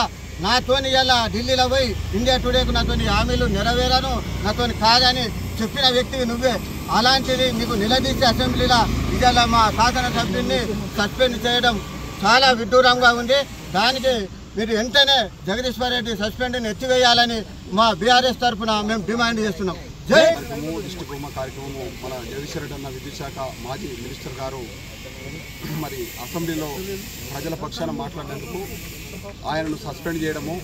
నాతోని ఇలా ఢిల్లీలో పోయి ఇండియా టుడేకు నాతోని హామీలు నెరవేరను నాతోని కాదని చెప్పిన వ్యక్తివి నువ్వే. అలాంటిది నీకు నిలదీసి అసెంబ్లీలో ఇవాళ మా శాసనసభ్యుడిని సస్పెండ్ చేయడం చాలా విడ్డూరంగా ఉంది. దానికి మీరు వెంటనే జగదీశ్వర్ రెడ్డి సస్పెండ్ని ఎత్తివేయాలని మా బీఆర్ఎస్ తరఫున మేము డిమాండ్ చేస్తున్నాం. దిష్టి బొమ్మ కార్యక్రమము మన జగదీశ్వర్ రెడ్డి అన్న విద్యుత్ శాఖ మాజీ మినిస్టర్ గారు మరి అసెంబ్లీలో ప్రజల పక్షాన మాట్లాడినందుకు ఆయనను సస్పెండ్ చేయడము,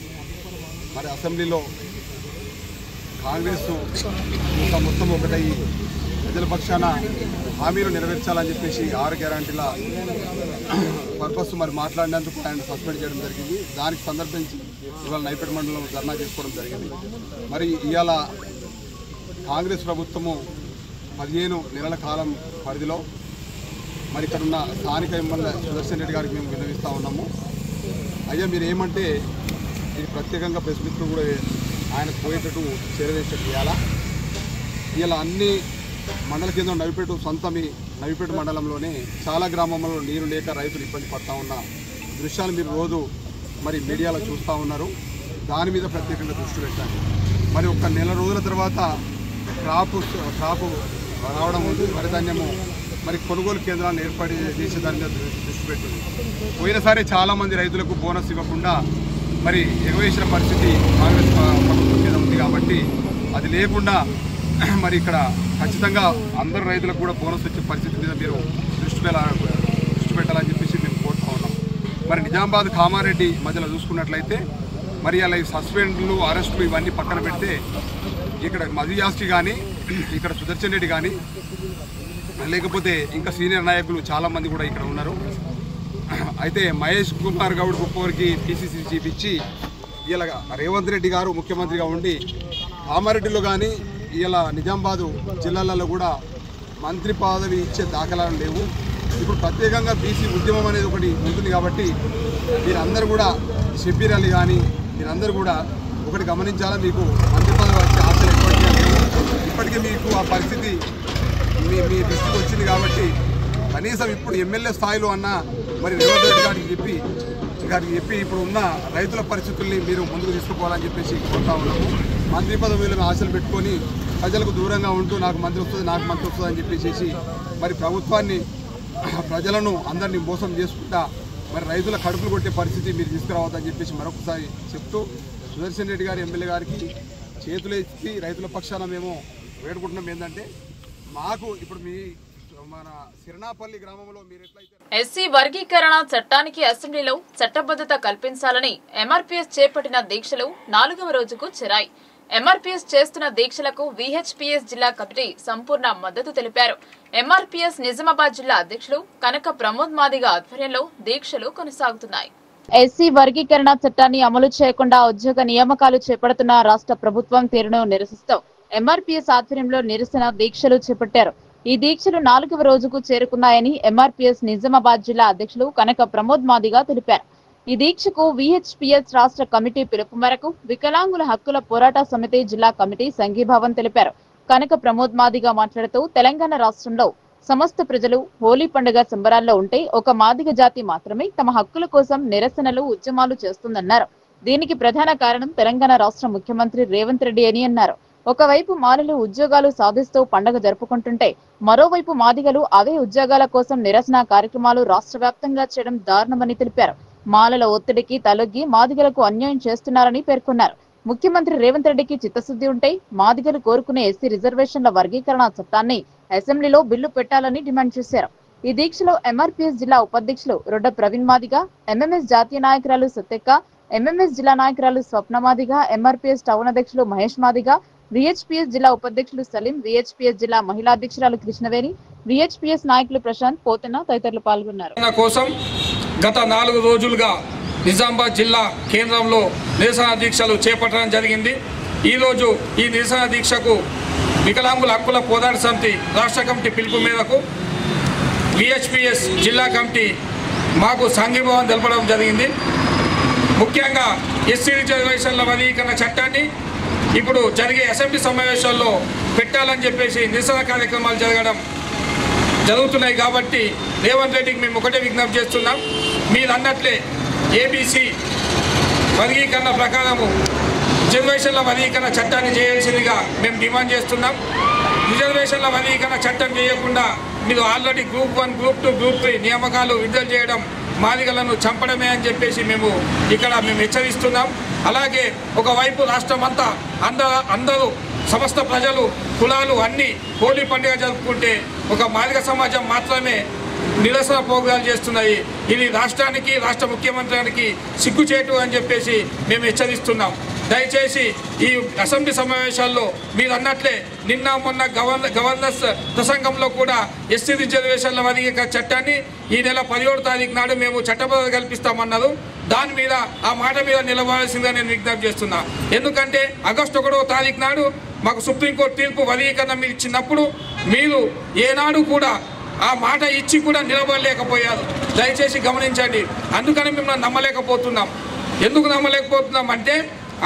మరి అసెంబ్లీలో కాంగ్రెస్ మొత్తం ఒకటై ప్రజల పక్షాన హామీలు నెరవేర్చాలని చెప్పేసి 6 గ్యారంటీల పర్పస్ మరి మాట్లాడినందుకు ఆయన సస్పెండ్ చేయడం జరిగింది. దానికి సందర్భించి ఇవాళ నైపేట మండలంలో ధర్నా చేసుకోవడం జరిగింది. మరి ఇవాళ కాంగ్రెస్ ప్రభుత్వము 15 నెలల కాలం పరిధిలో మరి ఇక్కడున్న స్థానిక ఎమ్మెల్యే సుదర్శన్ రెడ్డి గారికి మేము విన్నవిస్తూ ఉన్నాము. అయ్యా మీరు ఏమంటే ఇది ప్రత్యేకంగా ప్రెస్ మీట్లు కూడా ఆయనకు పోయేటట్టు చేరవేసేట్టు చేయాలా? ఇలా అన్ని మండల కేంద్రం నవిపేట మండలంలోనే చాలా గ్రామంలో నీరు లేక రైతులు ఇబ్బంది పడుతూ ఉన్న దృశ్యాలు మీరు రోజు మరి మీడియాలో చూస్తూ ఉన్నారు. దాని మీద ప్రత్యేకంగా దృష్టి పెట్టండి. మరి ఒక నెల రోజుల తర్వాత క్రాపు రావడం ఉంది, వరిధాన్యము మరి కొనుగోలు కేంద్రాలను ఏర్పాటు చేసే దాని మీద దృష్టి పెట్టింది. పోయినసారి చాలామంది రైతులకు బోనస్ ఇవ్వకుండా మరి ఎగవేసిన పరిస్థితి కాంగ్రెస్ ప్రభుత్వం మీద ఉంది. కాబట్టి అది లేకుండా మరి ఇక్కడ ఖచ్చితంగా అందరు రైతులకు కూడా బోనస్ వచ్చే పరిస్థితి మీద మీరు దృష్టి పెట్టాలని చెప్పేసి మేము కోరుతూ ఉన్నాం. మరి నిజామాబాద్ కామారెడ్డి మధ్యలో చూసుకున్నట్లయితే మరి అలా ఈ సస్పెండ్లు అరెస్టులు ఇవన్నీ పక్కన పెడితే ఇక్కడ మధుయాస్టి కానీ ఇక్కడ సుదర్శన్ రెడ్డి కానీ లేకపోతే ఇంకా సీనియర్ నాయకులు చాలామంది కూడా ఇక్కడ ఉన్నారు. అయితే మహేష్ కుమార్ గౌడ్ గొప్పవారికి PCC చీఫ్ ఇచ్చి ఇలా రేవంత్ రెడ్డి గారు ముఖ్యమంత్రిగా ఉండి కామారెడ్డిలో కానీ ఇలా నిజామాబాదు జిల్లాలలో కూడా మంత్రి పదవి ఇచ్చే దాఖలాలు లేవు. ఇప్పుడు ప్రత్యేకంగా బీసీ ఉద్యమం అనేది ఒకటి ఉంటుంది. కాబట్టి మీరందరూ కూడా షబ్బీర్ అలీ కానీ మీరందరూ కూడా ఒకటి గమనించాలా, మీకు మంత్రి పదవి వచ్చే ఆశలు ఎప్పటికీ లేవు. ఇప్పటికే మీకు ఆ పరిస్థితి మీ దృష్టికి వచ్చింది. కాబట్టి కనీసం ఇప్పుడు ఎమ్మెల్యే స్థాయిలో అన్న మరి రేవంత్ రెడ్డి గారికి చెప్పి ఇప్పుడు ఉన్న రైతుల పరిస్థితుల్ని మీరు ముందుకు తీసుకుపోవాలని చెప్పేసి కోరుతా ఉన్నాము. మంత్రి పదవులను ఆశలు పెట్టుకొని ప్రజలకు దూరంగా ఉంటూ నాకు మంత్రి వస్తుంది అని చెప్పేసి మరి ప్రభుత్వాన్ని ప్రజలను అందరినీ మోసం చేసుకుంటా మరి రైతుల కడుపులు కొట్టే పరిస్థితి మీరు తీసుకురావద్దని చెప్పేసి మరొకసారి చెప్తూ సుదర్శన్ రెడ్డి గారి ఎమ్మెల్యే గారికి చేతులు ఎత్తి రైతుల పక్షాన మేము వేడుకుంటున్నాం. ఏంటంటే మాకు ఇప్పుడు మన సిరనాపల్లి గ్రామంలో మీరు ఎట్లయితే ఎస్సీ వర్గీకరణ చట్టానికి అసెంబ్లీలో చట్టబద్ధత కల్పించాలని ఎంఆర్పీఎస్ చేపట్టిన దీక్షలు 4వ రోజుకు చేరాయి. ఎంఆర్పీఎస్ చేస్తున్న దీక్షలకు VHPS జిల్లా కమిటీ సంపూర్ణ మద్దతు తెలిపారు. ఎంఆర్పీఎస్ నిజామాబాద్ జిల్లా అధ్యక్షులు కనక ప్రమోద్ మాదిగ ఆధ్వర్యంలో దీక్షలు కొనసాగుతున్నాయి. ఎస్సీ వర్గీకరణ చట్టాన్ని అమలు చేయకుండా ఉద్యోగ నియామకాలు చేపడుతున్న రాష్ట్ర ప్రభుత్వం తీరును నిరసిస్తూ ఎంఆర్పీఎస్ ఆధ్వర్యంలో నిరసన దీక్షలు చేపట్టారు. ఈ దీక్షలు 4వ రోజుకు చేరుకున్నాయని ఎంఆర్పీఎస్ నిజామాబాద్ జిల్లా అధ్యక్షులు కనక ప్రమోద్ మాదిగ తెలిపారు. ఈ దీక్షకు VHPS రాష్ట్ర కమిటీ పిలుపు మేరకు వికలాంగుల హక్కుల పోరాట సమితి జిల్లా కమిటీ సంఘీభావం తెలిపారు. కనక ప్రమోద్ మాదిగ మాట్లాడుతూ తెలంగాణ రాష్ట్రంలో సమస్త ప్రజలు హోలీ పండుగ సంబరాల్లో ఉంటే ఒక మాదిగ జాతి మాత్రమే తమ హక్కుల కోసం నిరసనలు ఉద్యమాలు చేస్తుందన్నారు. దీనికి ప్రధాన కారణం తెలంగాణ రాష్ట్ర ముఖ్యమంత్రి రేవంత్ రెడ్డి అని అన్నారు. ఒకవైపు మాలలు ఉద్యోగాలు సాధిస్తూ పండుగ జరుపుకుంటుంటే మరోవైపు మాదిగలు అవే ఉద్యోగాల కోసం నిరసన కార్యక్రమాలు రాష్ట్ర వ్యాప్తంగా చేయడం దారుణమని తెలిపారు. మాలల ఒత్తిడికి తలొగ్గి మాదిగలకు అన్యాయం చేస్తున్నారని పేర్కొన్నారు. ముఖ్యమంత్రి రేవంత్ రెడ్డికి చిత్తశుద్ధి ఉంటే మాదిగలు కోరుకునే ఎస్సీ రిజర్వేషన్ల వర్గీకరణ చట్టాన్ని అసెంబ్లీలో బిల్లు పెట్టాలని డిమాండ్ చేశారు. ఈ దీక్షలో ఎంఆర్పీఎస్ జిల్లా ఉపాధ్యక్షులు రొడ్డ ప్రవీణ్ మాదిగ, ఎంఎంఎస్ జాతీయ నాయకురాలు సత్యక్క, ఎంఎంఎస్ జిల్లా నాయకురాలు స్వప్న మాదిగ, ఎంఆర్పీఎస్ టౌన్ అధ్యక్షులు మహేష్ మాదిగ, విహెచ్పిఎస్ జిల్లా ఉపాధ్యక్షులు సలీం, విహెచ్పిఎస్ జిల్లా మహిళా అధ్యక్షురాలు కృష్ణవేణి, విహెచ్పిఎస్ నాయకులు ప్రశాంత్, పోతన్న తదితరులు పాల్గొన్నారు. గత 4 రోజులుగా నిజామాబాద్ జిల్లా కేంద్రంలో నిరసన దీక్షలు చేపట్టడం జరిగింది. ఈరోజు ఈ నిరసన దీక్షకు వికలాంగుల హక్కుల పోరాట సమితి రాష్ట్ర కమిటీ పిలుపు మేరకు విహెచ్పిఎస్ జిల్లా కమిటీ మాకు సంఘీభావం తెలపడం జరిగింది. ముఖ్యంగా ఎస్సీ రిజర్వేషన్ల వర్గీకరణ చట్టాన్ని ఇప్పుడు జరిగే అసెంబ్లీ సమావేశాల్లో పెట్టాలని చెప్పేసి నిరసన కార్యక్రమాలు జరుగుతున్నాయి. కాబట్టి రేవంత్ రెడ్డికి మేము ఒకటే విజ్ఞప్తి చేస్తున్నాం. మీరు అన్నట్లే ఏబీసీ వర్గీకరణ ప్రకారము రిజర్వేషన్ల వర్గీకరణ చట్టాన్ని చేయాల్సిందిగా మేము డిమాండ్ చేస్తున్నాం. రిజర్వేషన్ల వర్గీకరణ చట్టం చేయకుండా మీరు ఆల్రెడీ గ్రూప్ 1, గ్రూప్ 2, గ్రూప్ 3 నియామకాలు విడుదల చేయడం మాదిగలను చంపడమే అని చెప్పేసి మేము హెచ్చరిస్తున్నాం. అలాగే ఒకవైపు రాష్ట్రం అంతా అందరూ సమస్త ప్రజలు కులాలు అన్నీ హోలీ పండుగ జరుపుకుంటే ఒక మాదిగ సమాజం మాత్రమే నిరసన ప్రోగ్రాలు చేస్తున్నాయి. ఇది రాష్ట్రానికి రాష్ట్ర ముఖ్యమంత్రికి సిగ్గుచేటు అని చెప్పేసి మేము హెచ్చరిస్తున్నాం. దయచేసి ఈ అసెంబ్లీ సమావేశాల్లో మీరు అన్నట్లే నిన్న మొన్న గవర్నర్స్ ప్రసంగంలో కూడా ఎస్సీ రిజర్వేషన్ల వర్గీకరణ చట్టాన్ని ఈ నెల 17వ తారీఖు నాడు మేము చట్టబద్ధత కల్పిస్తామన్నారు. దాని మీద ఆ మాట మీద నిలబడాల్సిందిగా నేను విజ్ఞప్తి చేస్తున్నా. ఎందుకంటే ఆగస్టు 1వ తారీఖు నాడు మాకు సుప్రీంకోర్టు తీర్పు వర్గీకరణ మీరు ఇచ్చినప్పుడు మీరు ఏనాడు కూడా ఆ మాట ఇచ్చి కూడా నిలబడలేకపోయారు. దయచేసి గమనించండి. అందుకని మిమ్మల్ని నమ్మలేకపోతున్నాం. ఎందుకు నమ్మలేకపోతున్నాం అంటే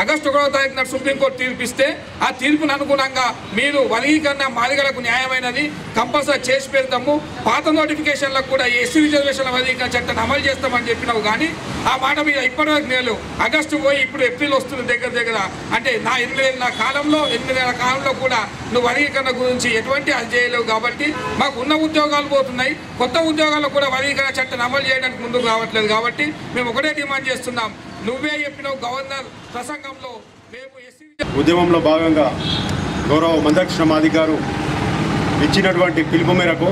ఆగస్టు 1వ తారీఖు నాడు సుప్రీంకోర్టు తీర్పిస్తే ఆ తీర్పును అనుగుణంగా మీరు వర్గీకరణ మాదిగలకు న్యాయమైనది కంపల్సరీ చేసి పెడతాము, పాత నోటిఫికేషన్లకు కూడా ఎస్సీ రిజర్వేషన్ల వర్గీకరణ చట్టాన్ని అమలు చేస్తామని చెప్పినావు. కానీ ఆ మాట మీద ఇప్పటివరకు నేను ఆగస్టు పోయి ఇప్పుడు ఏప్రిల్ వస్తుంది దగ్గర అంటే నా 8 నెలల కాలంలో కూడా నువ్వు వర్గీకరణ గురించి ఎటువంటి అది చేయలేవు. కాబట్టి మాకు ఉన్న ఉద్యోగాలు పోతున్నాయి, కొత్త ఉద్యోగాల్లో కూడా వర్గీకరణ చట్టాన్ని అమలు చేయడానికి ముందుకు రావట్లేదు. కాబట్టి మేము ఒకటే డిమాండ్ చేస్తున్నాం. నువ్వే చెప్పినావు గవర్నర్ ప్రసంగంలో ఉద్యమంలో భాగంగా గౌరవ మందకృష్ణ మాదిగ గారు ఇచ్చినటువంటి పిలుపు మేరకు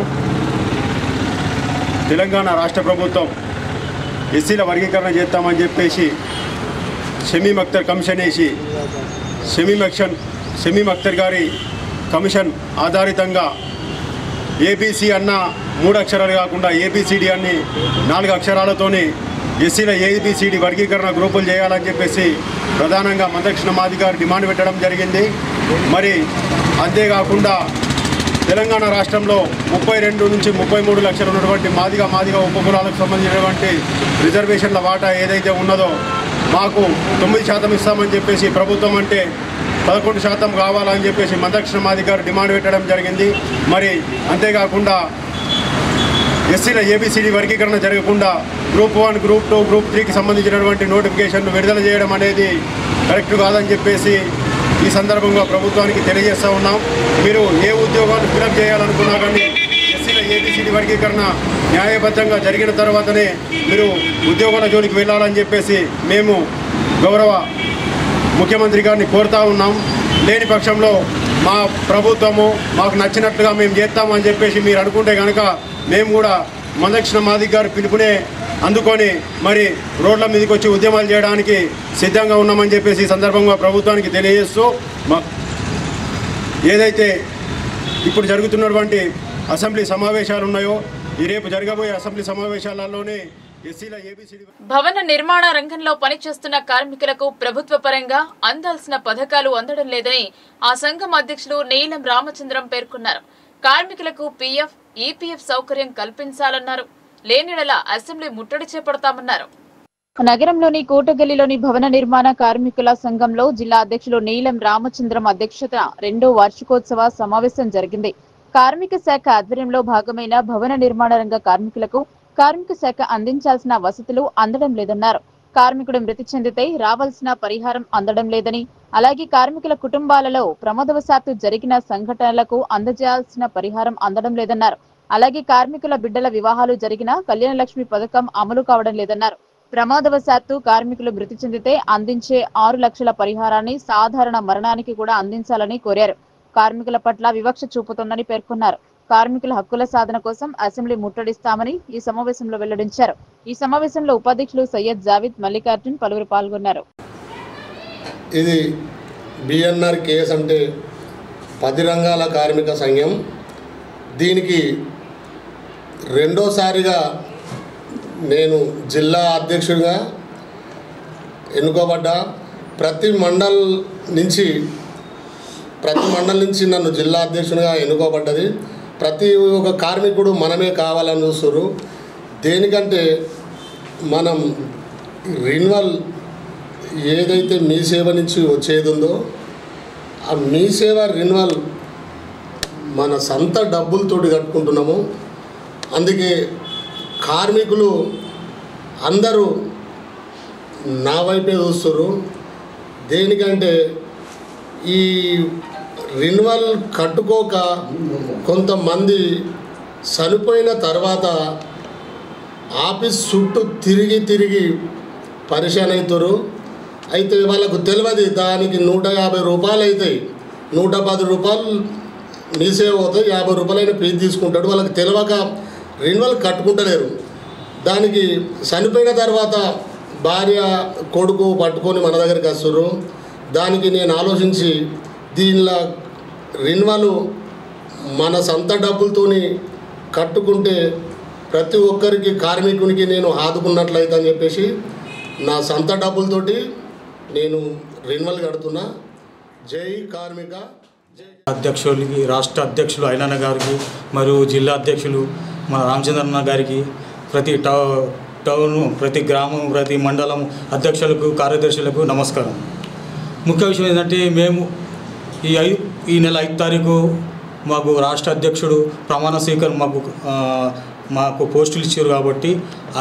తెలంగాణ రాష్ట్ర ప్రభుత్వం ఎస్సీల వర్గీకరణ చేస్తామని చెప్పేసి షమీమ్ అఖ్తర్ కమిషన్ వేసి షమీమ్ అఖ్తర్ గారి కమిషన్ ఆధారితంగా ఏబీసీ అన్న 3 అక్షరాలు కాకుండా ఏబిసిడి అన్ని 4 అక్షరాలతోని ఎస్సీల ఏబిసిడి వర్గీకరణ గ్రూపులు చేయాలని చెప్పేసి ప్రధానంగా మందకృష్ణ మాదిగ గారు డిమాండ్ పెట్టడం జరిగింది. మరి అంతేకాకుండా తెలంగాణ రాష్ట్రంలో 32 నుంచి 33 లక్షలు ఉన్నటువంటి మాదిగ ఉపకులాలకు సంబంధించినటువంటి రిజర్వేషన్ల వాటా ఏదైతే ఉన్నదో మాకు 9% ఇస్తామని చెప్పేసి ప్రభుత్వం అంటే 11% కావాలని చెప్పేసి మందకృష్ణ మాదిగ గారు డిమాండ్ పెట్టడం జరిగింది. మరి అంతేకాకుండా ఎస్సీల ఏబిసిడి వర్గీకరణ జరగకుండా గ్రూప్ 1, గ్రూప్ 2, గ్రూప్ 3కి సంబంధించినటువంటి నోటిఫికేషన్ను విడుదల చేయడం అనేది కరెక్ట్ కాదని చెప్పేసి ఈ సందర్భంగా ప్రభుత్వానికి తెలియజేస్తూ ఉన్నాం. మీరు ఏ ఉద్యోగాన్ని ఫిలప్ చేయాలనుకున్నా కానీ ఎస్సీల ఏబిసిడి వర్గీకరణ న్యాయబద్ధంగా జరిగిన తర్వాతనే మీరు ఉద్యోగాల జోలికి వెళ్ళాలని చెప్పేసి మేము గౌరవ ముఖ్యమంత్రి గారిని కోరుతూ ఉన్నాం. లేని పక్షంలో మా ప్రభుత్వము మాకు నచ్చినట్లుగా మేము చేస్తామని చెప్పేసి మీరు అనుకుంటే కనుక మేము కూడా మందకృష్ణ మాదిగ గారి పిలుపునే అందుకొని మరి రోడ్ల మీదకి వచ్చి ఉద్యమాలు చేయడానికి సిద్ధంగా ఉన్నామని చెప్పేసి ఈ సందర్భంగా ప్రభుత్వానికి తెలియజేస్తూ ఏదైతే ఇప్పుడు జరుగుతున్నటువంటి అసెంబ్లీ సమావేశాలు ఉన్నాయో ఈ రేపు జరగబోయే అసెంబ్లీ సమావేశాలలోనే భవన నిర్మాణ రంగంలో పనిచేస్తున్న కార్మికులకు ప్రభుత్వ పరంగా అందాల్సిన పథకాలు అందడం లేదని ఆ సంఘం అధ్యక్షులు నీలం రామచంద్రం పేర్కొన్నారు. కార్మికులకు పీఎఫ్, ఈపీఎఫ్ సౌకర్యం కల్పించాలన్నారు. లేనిడల అసెంబ్లీ ముట్టడి చేపడతామన్నారు. నగరంలోని కోటగల్లిలోని భవన నిర్మాణ కార్మికుల సంఘంలో జిల్లా అధ్యక్షులు నీలం రామచంద్రం అధ్యక్షత 2వ వార్షికోత్సవ సమావేశం జరిగింది. కార్మిక శాఖ ఆధ్వర్యంలో భాగమైన భవన నిర్మాణ రంగ కార్మికులకు కార్మిక శాఖ అందించాల్సిన వసతులు అందడం లేదన్నారు. కార్మికుడు మృతి చెందితే రావాల్సిన పరిహారం అందడం లేదని, అలాగే కార్మికుల కుటుంబాలలో ప్రమాదవశాత్తు జరిగిన సంఘటనలకు అందజేయాల్సిన పరిహారం అందడం లేదన్నారు. అలాగే కార్మికుల బిడ్డల వివాహాలు జరిగిన కళ్యాణ లక్ష్మి పథకం అమలు కావడం లేదన్నారు. ప్రమాదవశాత్తు కార్మికులు మృతి చెందితే అందించే 6 లక్షల పరిహారాన్ని సాధారణ మరణానికి కూడా అందించాలని కోరారు. కార్మికుల పట్ల వివక్ష చూపుతోందని పేర్కొన్నారు. కార్మికుల హక్కుల సాధన కోసం అసెంబ్లీ ముట్టడిస్తామని ఈ సమావేశంలో వెల్లడించారు. ఈ సమావేశంలో ఉపాధ్యక్షులు సయ్యద్ జావిద్, మల్లికార్జున్ పలువురు పాల్గొన్నారు. ఇది బిఎన్ఆర్ కేసు అంటే 10 రంగాల కార్మిక సంఘం. దీనికి రెండోసారిగా నేను జిల్లా అధ్యక్షుడిగా ఎన్నుకోబడ్డా. ప్రతి మండల్ నుంచి నన్ను జిల్లా అధ్యక్షుడిగా ఎన్నుకోబడ్డది. ప్రతి ఒక్క కార్మికుడు మనమే కావాలని చూస్తున్నారు. దేనికంటే మనం రిన్యువల్ ఏదైతే మీ సేవ నుంచి వచ్చేది ఉందో ఆ మీ సేవ రిన్యువల్ మన సొంత డబ్బులతోటి కట్టుకుంటున్నాము. అందుకే కార్మికులు అందరూ నా వైపే చూస్తున్నారు. దేనికంటే ఈ రిన్యువల్ కట్టుకోక కొంతమంది చనిపోయిన తర్వాత ఆఫీస్ చుట్టూ తిరిగి పరిశాన్ అవుతారు. అయితే వాళ్ళకు తెలియదు దానికి 150 రూపాయలు అవుతాయి, 110 రూపాయలు మీ సేవ అవుతాయి, 50 రూపాయలైన ఫీజు తీసుకుంటాడు. వాళ్ళకి తెలియక రిన్యువల్ కట్టుకుంటలేరు. దానికి చనిపోయిన తర్వాత భార్య కొడుకు పట్టుకొని మన దగ్గరికి వస్తారు. దానికి నేను ఆలోచించి దీనిలో రిన్యువల్ మన సొంత డబ్బులతోని కట్టుకుంటే ప్రతి ఒక్కరికి కార్మికునికి నేను ఆదుకున్నట్లయితే అని చెప్పేసి నా సొంత డబ్బులతోటి నేను రిన్యువల్ కడుతున్నా. జై కార్మిక. అధ్యక్షులకి, రాష్ట్ర అధ్యక్షులు ఐలన్న గారికి మరియు జిల్లా అధ్యక్షులు మన రామచంద్రన్న గారికి, ప్రతి టౌన్, ప్రతి గ్రామం, ప్రతి మండలం అధ్యక్షులకు, కార్యదర్శులకు నమస్కారం. ముఖ్య విషయం ఏంటంటే మేము ఈ నెల 5 తారీఖు మాకు రాష్ట్ర అధ్యక్షుడు ప్రమాణ స్వీకారం మాకు పోస్టులు ఇచ్చారు. కాబట్టి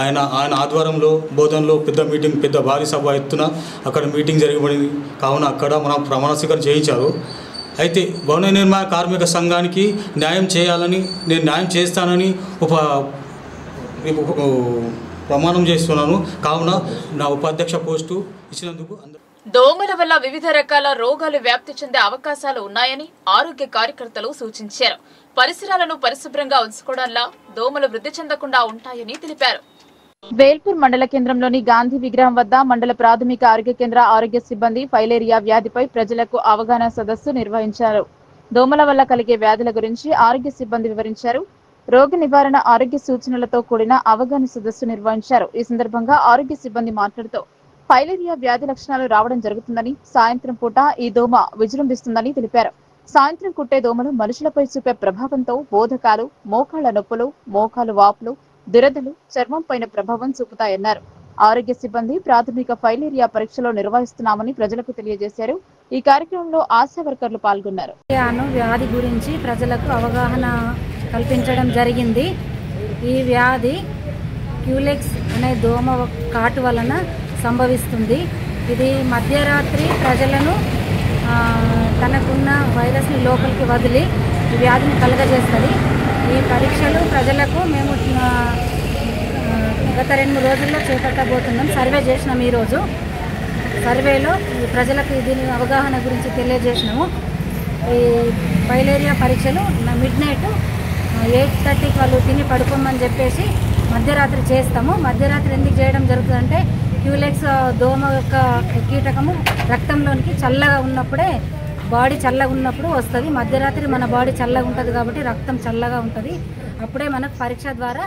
ఆయన ఆధ్వర్యంలో బోధనలో పెద్ద భారీ సభ ఎత్తున అక్కడ మీటింగ్ జరిగబడింది. కావున అక్కడ మనం ప్రమాణ స్వీకారం చేయించారు. అయితే భవన నిర్మాణ కార్మిక సంఘానికి న్యాయం చేయాలని, నేను న్యాయం చేస్తానని ప్రమాణం చేస్తున్నాను. కావున నా ఉపాధ్యక్ష పోస్టు ఇచ్చినందుకు దోమల వల్ల వివిధ రకాల రోగాలు వ్యాప్తి చెందే అవకాశాలు ఉన్నాయని ఆరోగ్య కార్యకర్తలు సూచించారు. పరిసరాలను పరిశుభ్రంగా ఉంచుకోవడంలో దోమలు వృద్ధి చెందకుండా ఉంటాయని తెలిపారు. వేల్పూర్ మండల కేంద్రంలోని గాంధీ విగ్రహం వద్ద మండల ప్రాథమిక ఆరోగ్య కేంద్ర ఆరోగ్య సిబ్బంది ఫైలేరియా వ్యాధిపై ప్రజలకు అవగాహన సదస్సు నిర్వహించారు. దోమల వల్ల కలిగే వ్యాధుల గురించి ఆరోగ్య సిబ్బంది వివరించారు. రోగ నివారణ ఆరోగ్య సూచనలతో కూడిన అవగాహన సదస్సు నిర్వహించారు. ఈ సందర్భంగా ఆరోగ్య సిబ్బంది మాట్లాడుతూ ఫైలేరియా వ్యాధి లక్షణాలు రావడం జరుగుతుందని, సాయంత్రం పూట ఈ దోమ విజృంభిస్తుందని తెలిపారు. సాయంత్రం కుట్టే దోమలు మనుషులపై చూపే ప్రభావంతో బోధకాలు, మోకాళ్ల నొప్పులు, మోకాలు వాపులు, దురదలు, చర్మం పైన ప్రభావం చూపుతాయన్నారు. ఆరోగ్య సిబ్బంది ప్రాథమిక ఫైలేరియా పరీక్షలు నిర్వహిస్తున్నామని ప్రజలకు తెలియజేశారు. ఈ కార్యక్రమంలో ఆశా వర్కర్లు పాల్గొన్నారు. వ్యాధి గురించి ప్రజలకు అవగాహన కల్పించడం జరిగింది. ఈ వ్యాధి క్యూలెక్స్ అనే దోమ కాటు వలన సంభవిస్తుంది. ఇది మధ్యరాత్రి ప్రజలను తనకున్న వైరస్ని లోపలికి వదిలి ఈ వ్యాధిని కలుగజేస్తుంది. ఈ పరీక్షలు ప్రజలకు మేము గత 2-3 రోజుల్లో చేపట్టబోతున్నాం. సర్వే చేసినాం. ఈరోజు సర్వేలో ప్రజలకు దీని అవగాహన గురించి తెలియజేసినాము. ఈ ఫైలేరియా పరీక్షలు midnight 8:30కి వాళ్ళు తిని పడుకోమని చెప్పేసి మధ్యరాత్రి చేస్తాము. మధ్యరాత్రి ఎందుకు చేయడం జరుగుతుందంటే క్యూలెక్స్ దోమ యొక్క కీటకము రక్తంలోనికి చల్లగా ఉన్నప్పుడే, బాడీ చల్లగా ఉన్నప్పుడు వస్తుంది. మధ్యరాత్రి మన బాడీ చల్లగా ఉంటుంది కాబట్టి రక్తం చల్లగా ఉంటుంది. అప్పుడే మనకు పరీక్ష ద్వారా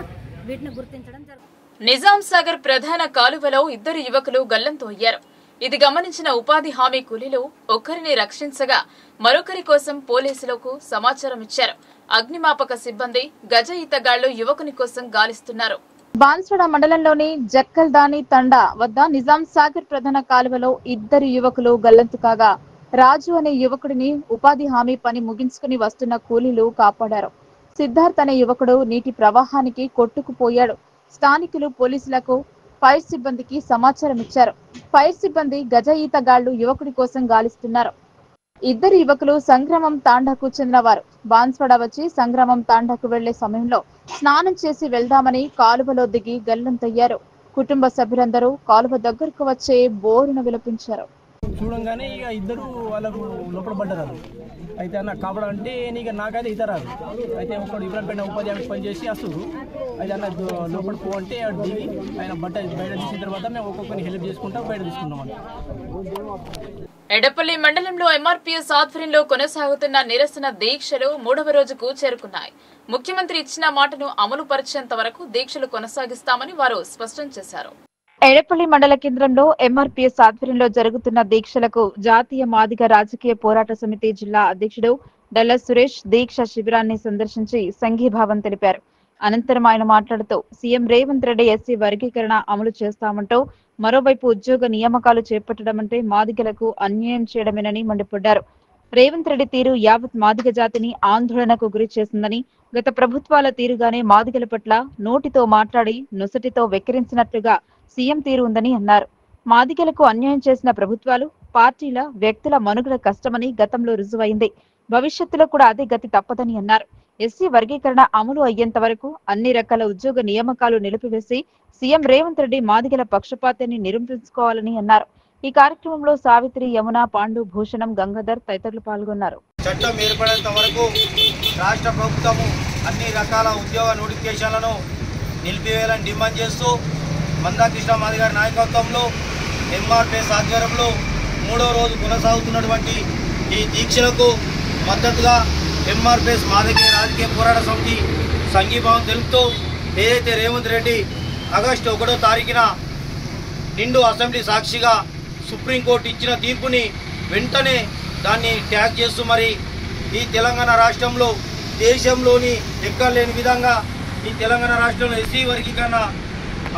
వీటిని గుర్తించడం జరుగుతుంది. నిజాం సాగర్ ప్రధాన కాలువలో 2 యువకులు గల్లంతు అయ్యారు. ఇది గమనించిన ఉపాధి హామీ కూలీలు ఒకరిని రక్షించగా మరొకరి కోసం పోలీసులకు సమాచారం ఇచ్చారు. అగ్నిమాపక సిబ్బంది, గజ ఈతగాళ్లు యువకుని కోసం గాలిస్తున్నారు. బాన్సువాడ మండలంలోని జక్కల్దాని తండా వద్ద నిజాం సాగర్ ప్రధాన కాలువలో ఇద్దరు యువకులు గల్లంతు కాగా రాజు అనే యువకుడిని ఉపాధి హామీ పని ముగించుకుని వస్తున్న కూలీలు కాపాడారు. సిద్ధార్థ్ అనే యువకుడు నీటి ప్రవాహానికి కొట్టుకుపోయాడు. స్థానికులు పోలీసులకు ఫైర్ సిబ్బందికి సమాచారం ఇచ్చారు. ఫైర్ సిబ్బంది గజ ఈతగాళ్లు యువకుడి కోసం గాలిస్తున్నారు. ఇద్దరు యువకులు సంగ్రామం తాండాకు చెందినవారు. బాన్స్వాడ వచ్చి సంగ్రామం తాండాకు వెళ్లే సమయంలో స్నానం చేసి వెళ్దామని కాలువలో దిగి గల్లంతయ్యారు. కుటుంబ సభ్యులందరూ కాలువ దగ్గరకు వచ్చే బోరున విలపించారు. చూడంగానే ఇక ఇద్దరు వాళ్ళకు లోపల పడ్డారు. అయితే అన్న కాపడం అంటే ఇక నాకైతే ఈత రాదు. అయితే ఒకడు ఇబ్రాహింపేట ఉపాధి హామీ పని చేసి వస్తుంది. అయితే అన్న లోపల పో అంటే దిగి ఆయన బయట తీసిన తర్వాత మేము ఒక్కొక్కరిని హెల్ప్ చేసుకుంటాం, బయట తీసుకుంటాం అన్న. ఎడపల్లి మండలంలో ఎంఆర్పీఎస్ ఆధ్వర్యంలో కొనసాగుతున్న నిరసన దీక్షలు 3వ రోజుకు చేరుకున్నాయి. ముఖ్యమంత్రి ఇచ్చిన మాటను అమలు పరిచేంత వరకు దీక్షలు కొనసాగిస్తామని వారు స్పష్టం చేశారు. ఎడపల్లి మండల కేంద్రంలో ఎంఆర్పీఎస్ ఆధ్వర్యంలో జరుగుతున్న దీక్షలకు జాతీయ మాదిగ రాజకీయ పోరాట సమితి జిల్లా అధ్యక్షుడు డల్ల సురేష్ దీక్ష శిబిరాన్ని సందర్శించి సంఘీభావం తెలిపారు. అనంతరం ఆయన మాట్లాడుతూ సీఎం రేవంత్ రెడ్డి ఎస్సీ వర్గీకరణ అమలు చేస్తామంటూ మరోవైపు ఉద్యోగ నియామకాలు చేపట్టడం అంటే మాదిగలకు అన్యాయం చేయడమేనని మండిపడ్డారు. రేవంత్ రెడ్డి తీరు యావత్ మాదిగ జాతిని ఆందోళనకు గురి చేసిందని, గత ప్రభుత్వాల తీరుగానే మాదిగల పట్ల నోటితో మాట్లాడి నొసటితో వెక్కిరించినట్లుగా సీఎం తీరు ఉందని అన్నారు. మాదిగలకు అన్యాయం చేసిన ప్రభుత్వాలు, పార్టీల, వ్యక్తుల మనుగడ కష్టమని గతంలో రుజువైంది. భవిష్యత్తులో కూడా అదే గతి తప్పదని అన్నారు. ఎస్సీ వర్గీకరణ అమలు అయ్యేంత వరకు అన్ని రకాల ఉద్యోగ నియామకాలు నిలిపివేసి సీఎం రేవంత్ రెడ్డి మాదిగల పక్షపాతాన్ని నిరూపించుకోవాలని అన్నారు. ఈ కార్యక్రమంలో సావిత్రి, యమున, పాండు, భూషణం, గంగాధర్ తదితరులు పాల్గొన్నారు. చట్టం ఏర్పడేంత వరకు రాష్ట్ర ప్రభుత్వము అన్ని రకాల ఉద్యోగ నోటిఫికేషన్లను నిలిపివేయాలని డిమాండ్ చేస్తూ మందాకృష్ణ మాదిగ గారి నాయకత్వంలో ఎంఆర్పీఎస్ ఆధ్వర్యంలో 3వ రోజు కొనసాగుతున్నటువంటి ఈ దీక్షలకు మద్దతుగా ఎంఆర్పీఎస్ మాదిగ రాజకీయ పోరాట సమితి సంఘీభావం తెలుపుతూ ఏదైతే రేవంత్ రెడ్డి ఆగస్టు 1వ తారీఖున నిండు అసెంబ్లీ సాక్షిగా సుప్రీంకోర్టు ఇచ్చిన తీర్పుని వెంటనే దాన్ని ట్యాగ్ చేస్తూ మరి ఈ తెలంగాణ రాష్ట్రంలో దేశంలోని ఎక్కడ లేని విధంగా ఈ తెలంగాణ రాష్ట్రంలో ఎస్సీ వర్గీకరణ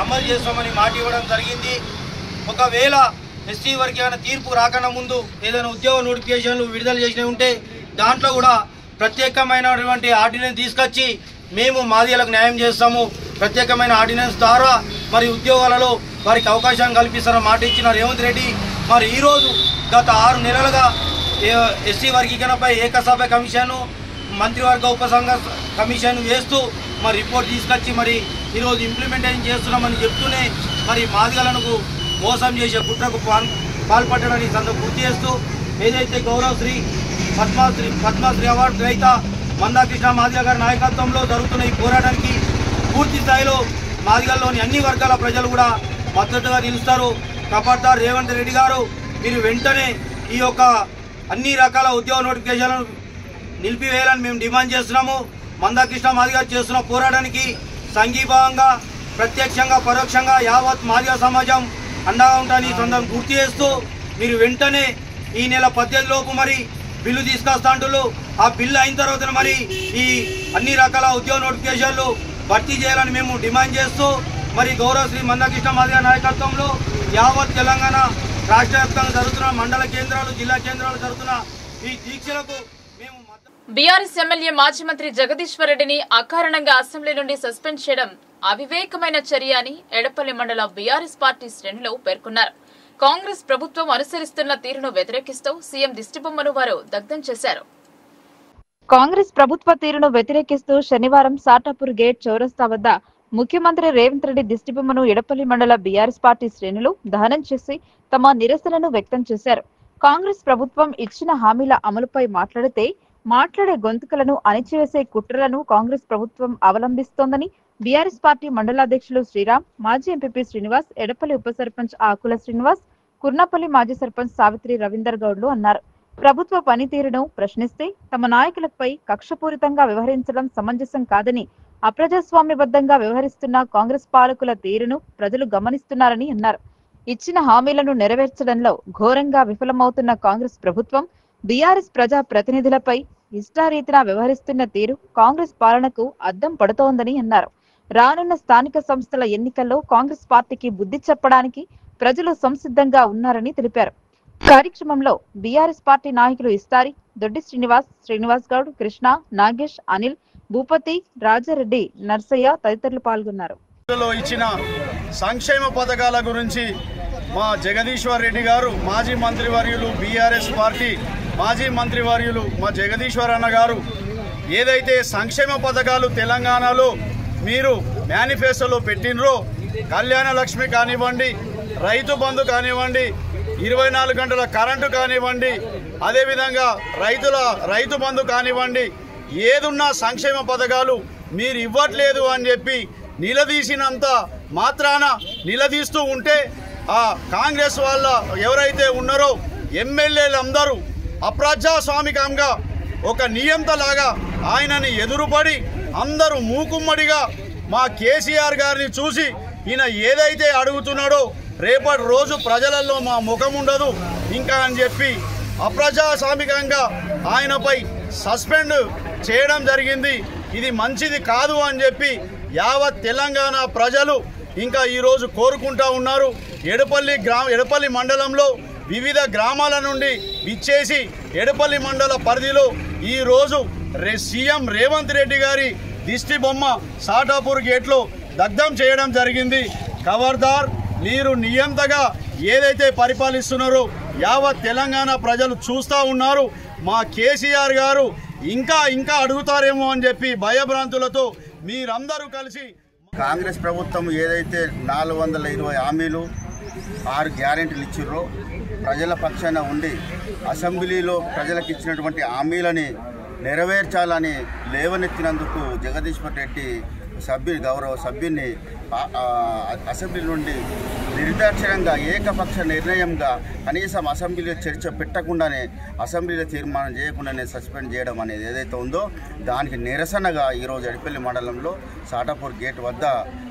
అమలు చేస్తామని మాట ఇవ్వడం జరిగింది. ఒకవేళ ఎస్సీ వర్గీకరణ తీర్పు రాకన్నా ముందు ఏదైనా ఉద్యోగ నోటిఫికేషన్లు విడుదల చేసినవి ఉంటే దాంట్లో కూడా ప్రత్యేకమైనటువంటి ఆర్డినెన్స్ తీసుకొచ్చి మేము మాదిగలకు న్యాయం చేస్తాము, ప్రత్యేకమైన ఆర్డినెన్స్ ద్వారా మరి ఉద్యోగాలలో వారికి అవకాశాన్ని కల్పిస్తారని మాట ఇచ్చిన రేవంత్ రెడ్డి మరి ఈరోజు గత 6 నెలలుగా ఎస్సీ వర్గీకరణపై ఏకసభ్య కమిషన్, మంత్రివర్గ ఉపసంఘ కమిషన్ వేస్తూ మరి రిపోర్ట్ తీసుకొచ్చి మరి ఈరోజు ఇంప్లిమెంటేషన్ చేస్తున్నామని చెప్తూనే మరి మాదిగలకు మోసం చేసే కుట్రకు పాల్పడడానికి గుర్తు చేస్తూ ఏదైతే గౌరవశ్రీ పద్మశ్రీ అవార్డు గ్రహీత మందాకృష్ణ మాదిగ గారి నాయకత్వంలో జరుగుతున్న ఈ పోరాటానికి పూర్తి స్థాయిలో మాదిగల్లోని అన్ని వర్గాల ప్రజలు కూడా మద్దతుగా నిలుస్తారు. కపర్దార్ రేవంత్ రెడ్డి గారు మీరు వెంటనే ఈ యొక్క అన్ని రకాల ఉద్యోగ నోటిఫికేషన్లను నిలిపివేయాలని మేము డిమాండ్ చేస్తున్నాము. మందాకృష్ణ మాదిగ గారు చేస్తున్న పోరాటానికి సంఘీభావంగా ప్రత్యక్షంగా పరోక్షంగా యావత్ మాదిగ సమాజం అండగా ఉంటారని సందర్భం గుర్తు చేస్తూ మీరు వెంటనే ఈ నెల 18 లోపు మరి బిల్లు తీసుకొస్తా అంటున్నారు. ఆ బిల్లు అయిన తర్వాత మరి ఈ అన్ని రకాల ఉద్యోగ నోటిఫికేషన్లు భర్తీ చేయాలని మేము డిమాండ్ చేస్తూ మరి గౌరవశ్రీ మందాకృష్ణ మాదిగ నాయకత్వంలో యావత్ తెలంగాణ రాష్ట్ర వ్యాప్తంగా జరుగుతున్న మండల కేంద్రాలు, జిల్లా కేంద్రాలు జరుగుతున్న ఈ దీక్షలకు మేము బీఆర్ఎస్ ఎమ్మెల్యే మాజీ మంత్రి జగదీశ్వర్ రెడ్డిని అకారణంగా అసెంబ్లీ నుండి సస్పెండ్ చేయడం అవివేకమైన చర్య అని ఎడపల్లి మండల బీఆర్ఎస్ పార్టీ శ్రేణులు పేర్కొన్నారు. కాంగ్రెస్ ప్రభుత్వం అనుసరిస్తున్న తీరును వ్యతిరేకిస్తూ సీఎం దిష్టిబొమ్మను వారు దగ్ధం చేశారు. కాంగ్రెస్ ప్రభుత్వ తీరును వ్యతిరేకిస్తూ శనివారం సాటాపూర్ గేట్ చౌరస్తా వద్ద ముఖ్యమంత్రి రేవంత్ రెడ్డి దిష్టిబొమ్మను ఎడపల్లి మండల బీఆర్ఎస్ పార్టీ శ్రేణులు దహనం చేసి తమ నిరసనను వ్యక్తం చేశారు. కాంగ్రెస్ ప్రభుత్వం ఇచ్చిన హామీల అమలుపై మాట్లాడే గొంతుకలను అణిచివేసే కుట్రలను కాంగ్రెస్ ప్రభుత్వం అవలంబిస్తోందని బీఆర్ఎస్ పార్టీ మండలాధ్యక్షులు శ్రీరామ్, మాజీ ఎంపీపీ శ్రీనివాస్, ఎడపల్లి ఉప సర్పంచ్ ఆకుల శ్రీనివాస్, కుర్నాపల్లి మాజీ సర్పంచ్ సావిత్రి రవీందర్ గౌడ్లు అన్నారు. ప్రభుత్వ పనితీరును ప్రశ్నిస్తే తమ నాయకులపై కక్షపూరితంగా వ్యవహరించడం సమంజసం కాదని, అప్రజాస్వామ్యబద్ధంగా వ్యవహరిస్తున్న కాంగ్రెస్ పాలకుల తీరును ప్రజలు గమనిస్తున్నారని అన్నారు. ఇచ్చిన హామీలను నెరవేర్చడంలో ఘోరంగా విఫలమవుతున్న కాంగ్రెస్ ప్రభుత్వం బీఆర్ఎస్ ప్రజా ప్రతినిధులపై ఇష్టారీతిన వ్యవహరిస్తున్న తీరు కాంగ్రెస్ పాలనకు అద్దం పడుతోందని అన్నారు. రానున్న స్థానిక సంస్థల ఎన్నికల్లో కాంగ్రెస్ పార్టీకి బుద్ధి చెప్పడానికి ప్రజలు సంసిద్ధంగా ఉన్నారని తెలిపారు. కార్యక్రమంలో బీఆర్ఎస్ పార్టీ నాయకులు ఇస్తారి, దొడ్డి శ్రీనివాస్ గౌడ్, కృష్ణ, నాగేష్, అనిల్, భూపతి, రాజారెడ్డి, నర్సయ్య తదితరులు పాల్గొన్నారు. ఇచ్చిన సంక్షేమ పథకాల గురించి మా జగదీశ్వర్ రెడ్డి గారు, మాజీ మంత్రివర్యులు, బీఆర్ఎస్ పార్టీ మాజీ మంత్రివర్యులు మా జగదీశ్వర్ అన్న గారు ఏదైతే సంక్షేమ పథకాలు తెలంగాణలో మీరు మేనిఫెస్టోలో పెట్టినరో, కళ్యాణ లక్ష్మి కానివ్వండి, రైతు బంధు కానివ్వండి, 24 గంటల కరెంటు కానివ్వండి, అదేవిధంగా రైతు బంధు కానివ్వండి, ఏదున్నా సంక్షేమ పథకాలు మీరు ఇవ్వట్లేదు అని చెప్పి నిలదీసినంత మాత్రాన నిలదీస్తూ ఉంటే ఆ కాంగ్రెస్ వాళ్ళ ఎవరైతే ఉన్నారో ఎమ్మెల్యేలందరూ అప్రజాస్వామికంగా ఒక నియంతలాగా ఆయనని ఎదురుపడి అందరూ మూకుమ్మడిగా మా కేసీఆర్ గారిని చూసి ఈయన ఏదైతే అడుగుతున్నాడో రేపటి రోజు ప్రజలలో మా ముఖం ఉండదు ఇంకా అని చెప్పి అప్రజాస్వామికంగా ఆయనపై సస్పెండ్ చేయడం జరిగింది. ఇది మంచిది కాదు అని చెప్పి యావత్ తెలంగాణ ప్రజలు ఇంకా ఈరోజు కోరుకుంటా ఉన్నారు. ఎడపల్లి మండలంలో వివిధ గ్రామాల నుండి విచ్చేసి ఎడపల్లి మండల పరిధిలో ఈరోజు సీఎం రేవంత్ రెడ్డి గారి దిష్టి బొమ్మ సాటాపూర్ గేట్లో దగ్ధం చేయడం జరిగింది. ఖబర్దార్, మీరు నియంతగా ఏదైతే పరిపాలిస్తున్నారో యావత్ తెలంగాణ ప్రజలు చూస్తూ ఉన్నారు. మా కేసీఆర్ గారు ఇంకా అడుగుతారేమో అని చెప్పి భయభ్రాంతులతో మీరందరూ కలిసి కాంగ్రెస్ ప్రభుత్వం ఏదైతే 420 హామీలు 6 గ్యారెంటీలు ఇచ్చిర్రో ప్రజల పక్షాన ఉండి అసెంబ్లీలో ప్రజలకు ఇచ్చినటువంటి హామీలని నెరవేర్చాలని లేవనెత్తినందుకు జగదీశ్వర్ రెడ్డి గౌరవ సభ్యుని అసెంబ్లీ నుండి నిర్దాక్షిణ్యంగా ఏకపక్ష నిర్ణయంగా కనీసం అసెంబ్లీలో చర్చ పెట్టకుండానే అసెంబ్లీలో తీర్మానం చేయకుండానే సస్పెండ్ చేయడం అనేది ఏదైతే ఉందో దానికి నిరసనగా ఈరోజు ఎడపల్లి మండలంలో సాటాపూర్ గేట్ వద్ద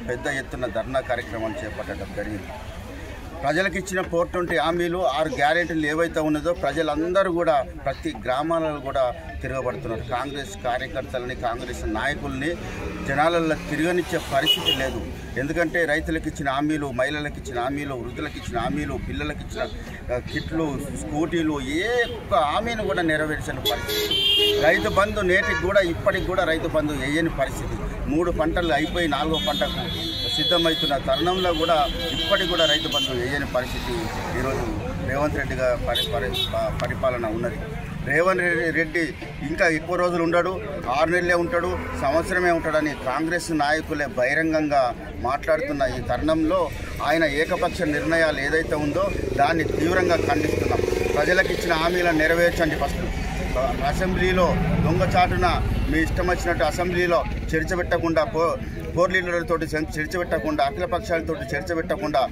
పెద్ద ఎత్తున ధర్నా కార్యక్రమం చేపట్టడం జరిగింది. ప్రజలకు ఇచ్చిన 420 హామీలు 6 గ్యారెంటీలు ఏవైతే ఉన్నదో ప్రజలందరూ కూడా ప్రతి గ్రామాలలో కూడా తిరగబడుతున్నారు. కాంగ్రెస్ కార్యకర్తలని, కాంగ్రెస్ నాయకుల్ని జనాలలో తిరగనిచ్చే పరిస్థితి లేదు. ఎందుకంటే రైతులకు ఇచ్చిన హామీలు, మహిళలకు ఇచ్చిన హామీలు, వృద్ధులకు ఇచ్చిన హామీలు, పిల్లలకు ఇచ్చిన కిట్లు, స్కూటీలు ఏ ఒక్క హామీని కూడా నెరవేర్చని పరిస్థితి. రైతు బంధు నేటికి కూడా ఇప్పటికి కూడా రైతు బంధు వేయని పరిస్థితి. 3 పంటలు అయిపోయి 4వ పంటకు సిద్ధమవుతున్న తరుణంలో కూడా ఇప్పటికి కూడా రైతు బంధు వేయని పరిస్థితి ఈరోజు రేవంత్ రెడ్డి గారి పరిపాలన ఉన్నది. రేవంత్ రెడ్డి ఇంకా ఎక్కువ రోజులు ఉండడు, 6 నెలలే ఉంటాడు, సంవత్సరమే ఉంటాడని కాంగ్రెస్ నాయకులే బహిరంగంగా మాట్లాడుతున్న ఈ తరుణంలో ఆయన ఏకపక్ష నిర్ణయాలు ఏదైతే ఉందో దాన్ని తీవ్రంగా ఖండిస్తున్నాం. ప్రజలకు ఇచ్చిన హామీలను నెరవేర్చండి. ఫస్ట్ అసెంబ్లీలో దొంగచాటున మీ ఇష్టం వచ్చినట్టు అసెంబ్లీలో చర్చ పెట్టకుండా, 4 లీడర్లతో చర్చ పెట్టకుండా, అఖిల పక్షాలతో చర్చ పెట్టకుండా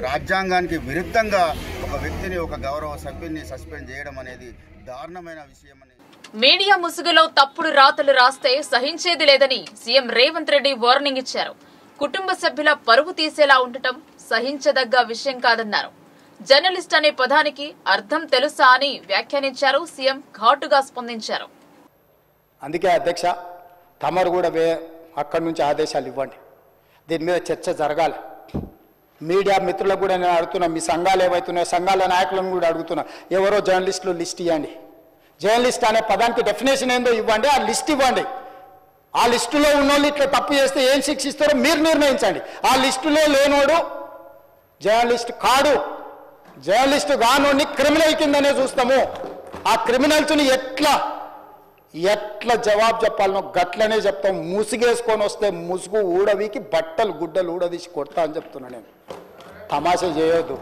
రాజ్యాంగానికి విరుద్ధంగా ఒక వ్యక్తిని, ఒక గౌరవ సభ్యుని సస్పెండ్ చేయడం అనేది దారుణమైన విషయమని. మీడియా ముసుగులో తప్పుడు రాతలు రాస్తే సహించేది లేదని సీఎం రేవంత్ రెడ్డి వార్నింగ్ ఇచ్చారు. కుటుంబ సభ్యుల పరువు తీసేలా ఉండటం సహించదగ్గ విషయం కాదన్నారు. జర్నలిస్ట్ అనే పదానికి అర్థం తెలుసా అని వ్యాఖ్యానించారు. సీఎం ఘాటుగా స్పందించారు. అందుకే అధ్యక్ష, తమరు కూడా అక్కడి నుంచి ఆదేశాలు ఇవ్వండి. దీని మీద చర్చ జరగాలి. మీడియా మిత్రులకు కూడా నేను అడుగుతున్నా, మీ సంఘాలు ఏవైతున్నాయో సంఘాల నాయకులను కూడా అడుగుతున్నా, ఎవరో జర్నలిస్టులు లిస్ట్ ఇవ్వండి. జర్నలిస్ట్ అనే పదానికి డెఫినేషన్ ఏందో ఇవ్వండి, ఆ లిస్ట్ ఇవ్వండి. ఆ లిస్టులో ఉన్నోళ్ళు ఇట్లా తప్పు చేస్తే ఏం శిక్షిస్తారో మీరు నిర్ణయించండి. ఆ లిస్టులో లేనోడు జర్నలిస్ట్ కాడు. జర్నలిస్టు కానోడిని క్రిమినల్ కిందనే చూస్తాము. ఆ క్రిమినల్స్ని ఎట్లా జవాబు చెప్పాలనో గట్లనే చెప్తాం. ముసుగేసుకొని వస్తే ముసుగు ఊడవికి బట్టలు గుడ్డలు ఊడదీసి కొడతా అని చెప్తున్నా. నేను తమాషా చేయొద్దు.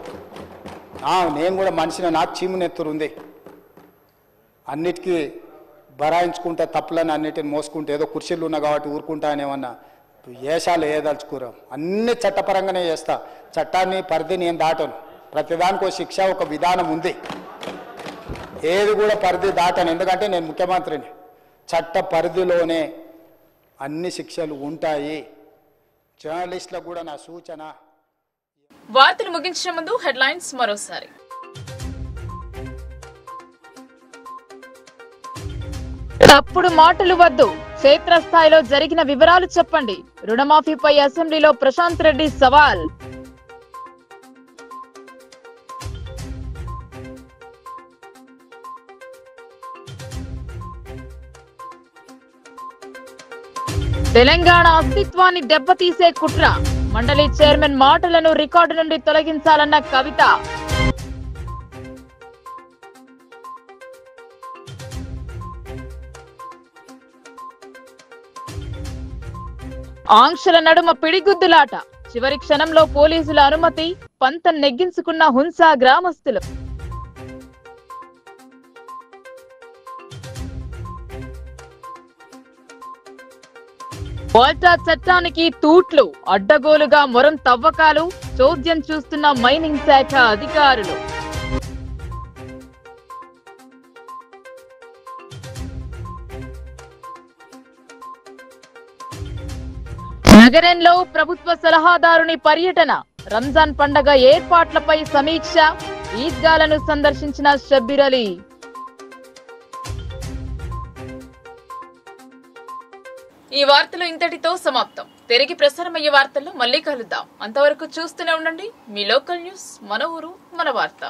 నేను కూడా మనిషిని, నాకు చీమునెత్తురు ఉంది. అన్నిటికీ బరాయించుకుంటే తప్పులని అన్నిటిని మోసుకుంటే ఏదో కుర్చీలు ఉన్నా కాబట్టి ఊరుకుంటా అనేమన్నా ఏషాలు ఏదలుచుకురాం. అన్ని చట్టపరంగానే చేస్తా. చట్టాన్ని పరిధి నేను దాటను. ప్రతిదానికి ఒక శిక్ష, ఒక విధానం ఉంది. ఏది కూడా పరిధి దాటను. ఎందుకంటే నేను ముఖ్యమంత్రిని. చట్ట పరిధిలోనే అన్ని శిక్షలు ఉంటాయి. జర్నలిస్టులకు కూడా నా సూచన. వార్తలు ముగించే ముందు హెడ్లైన్స్ మరోసారి. తప్పుడు మాటలు వద్దు, క్షేత్రస్థాయిలో జరిగిన వివరాలు చెప్పండి. రుణమాఫీపై అసెంబ్లీలో ప్రశాంత్ రెడ్డి సవాల్. తెలంగాణ అస్తిత్వాన్ని దెబ్బతీసే కుట్ర, మండలి చైర్మన్ మాటలను రికార్డు నుండి తొలగించాలన్న కవిత. ఆంక్షల నడుమ పిడిగుద్దులాట, చివరి క్షణంలో పోలీసుల అనుమతి, పంతం నెగ్గించుకున్న హున్సా గ్రామస్తులు. వాల్టా చట్టానికి తూట్లు, అడ్డగోలుగా మొరం తవ్వకాలు, చోద్యం చూస్తున్న మైనింగ్ శాఖ అధికారులు. నగరంలో ప్రభుత్వ సలహాదారుని పర్యటన, రంజాన్ పండగ ఏర్పాట్లపై సమీక్ష, ఈద్గాలను సందర్శించిన షబ్బీర్ అలీ. ఈ వార్తలు ఇంతటితో సమాప్తం. తిరిగి ప్రసారమయ్యే వార్తల్లో మళ్ళీ కలుద్దాం. అంతవరకు చూస్తూనే ఉండండి మీ లోకల్ న్యూస్, మన ఊరు మన వార్త.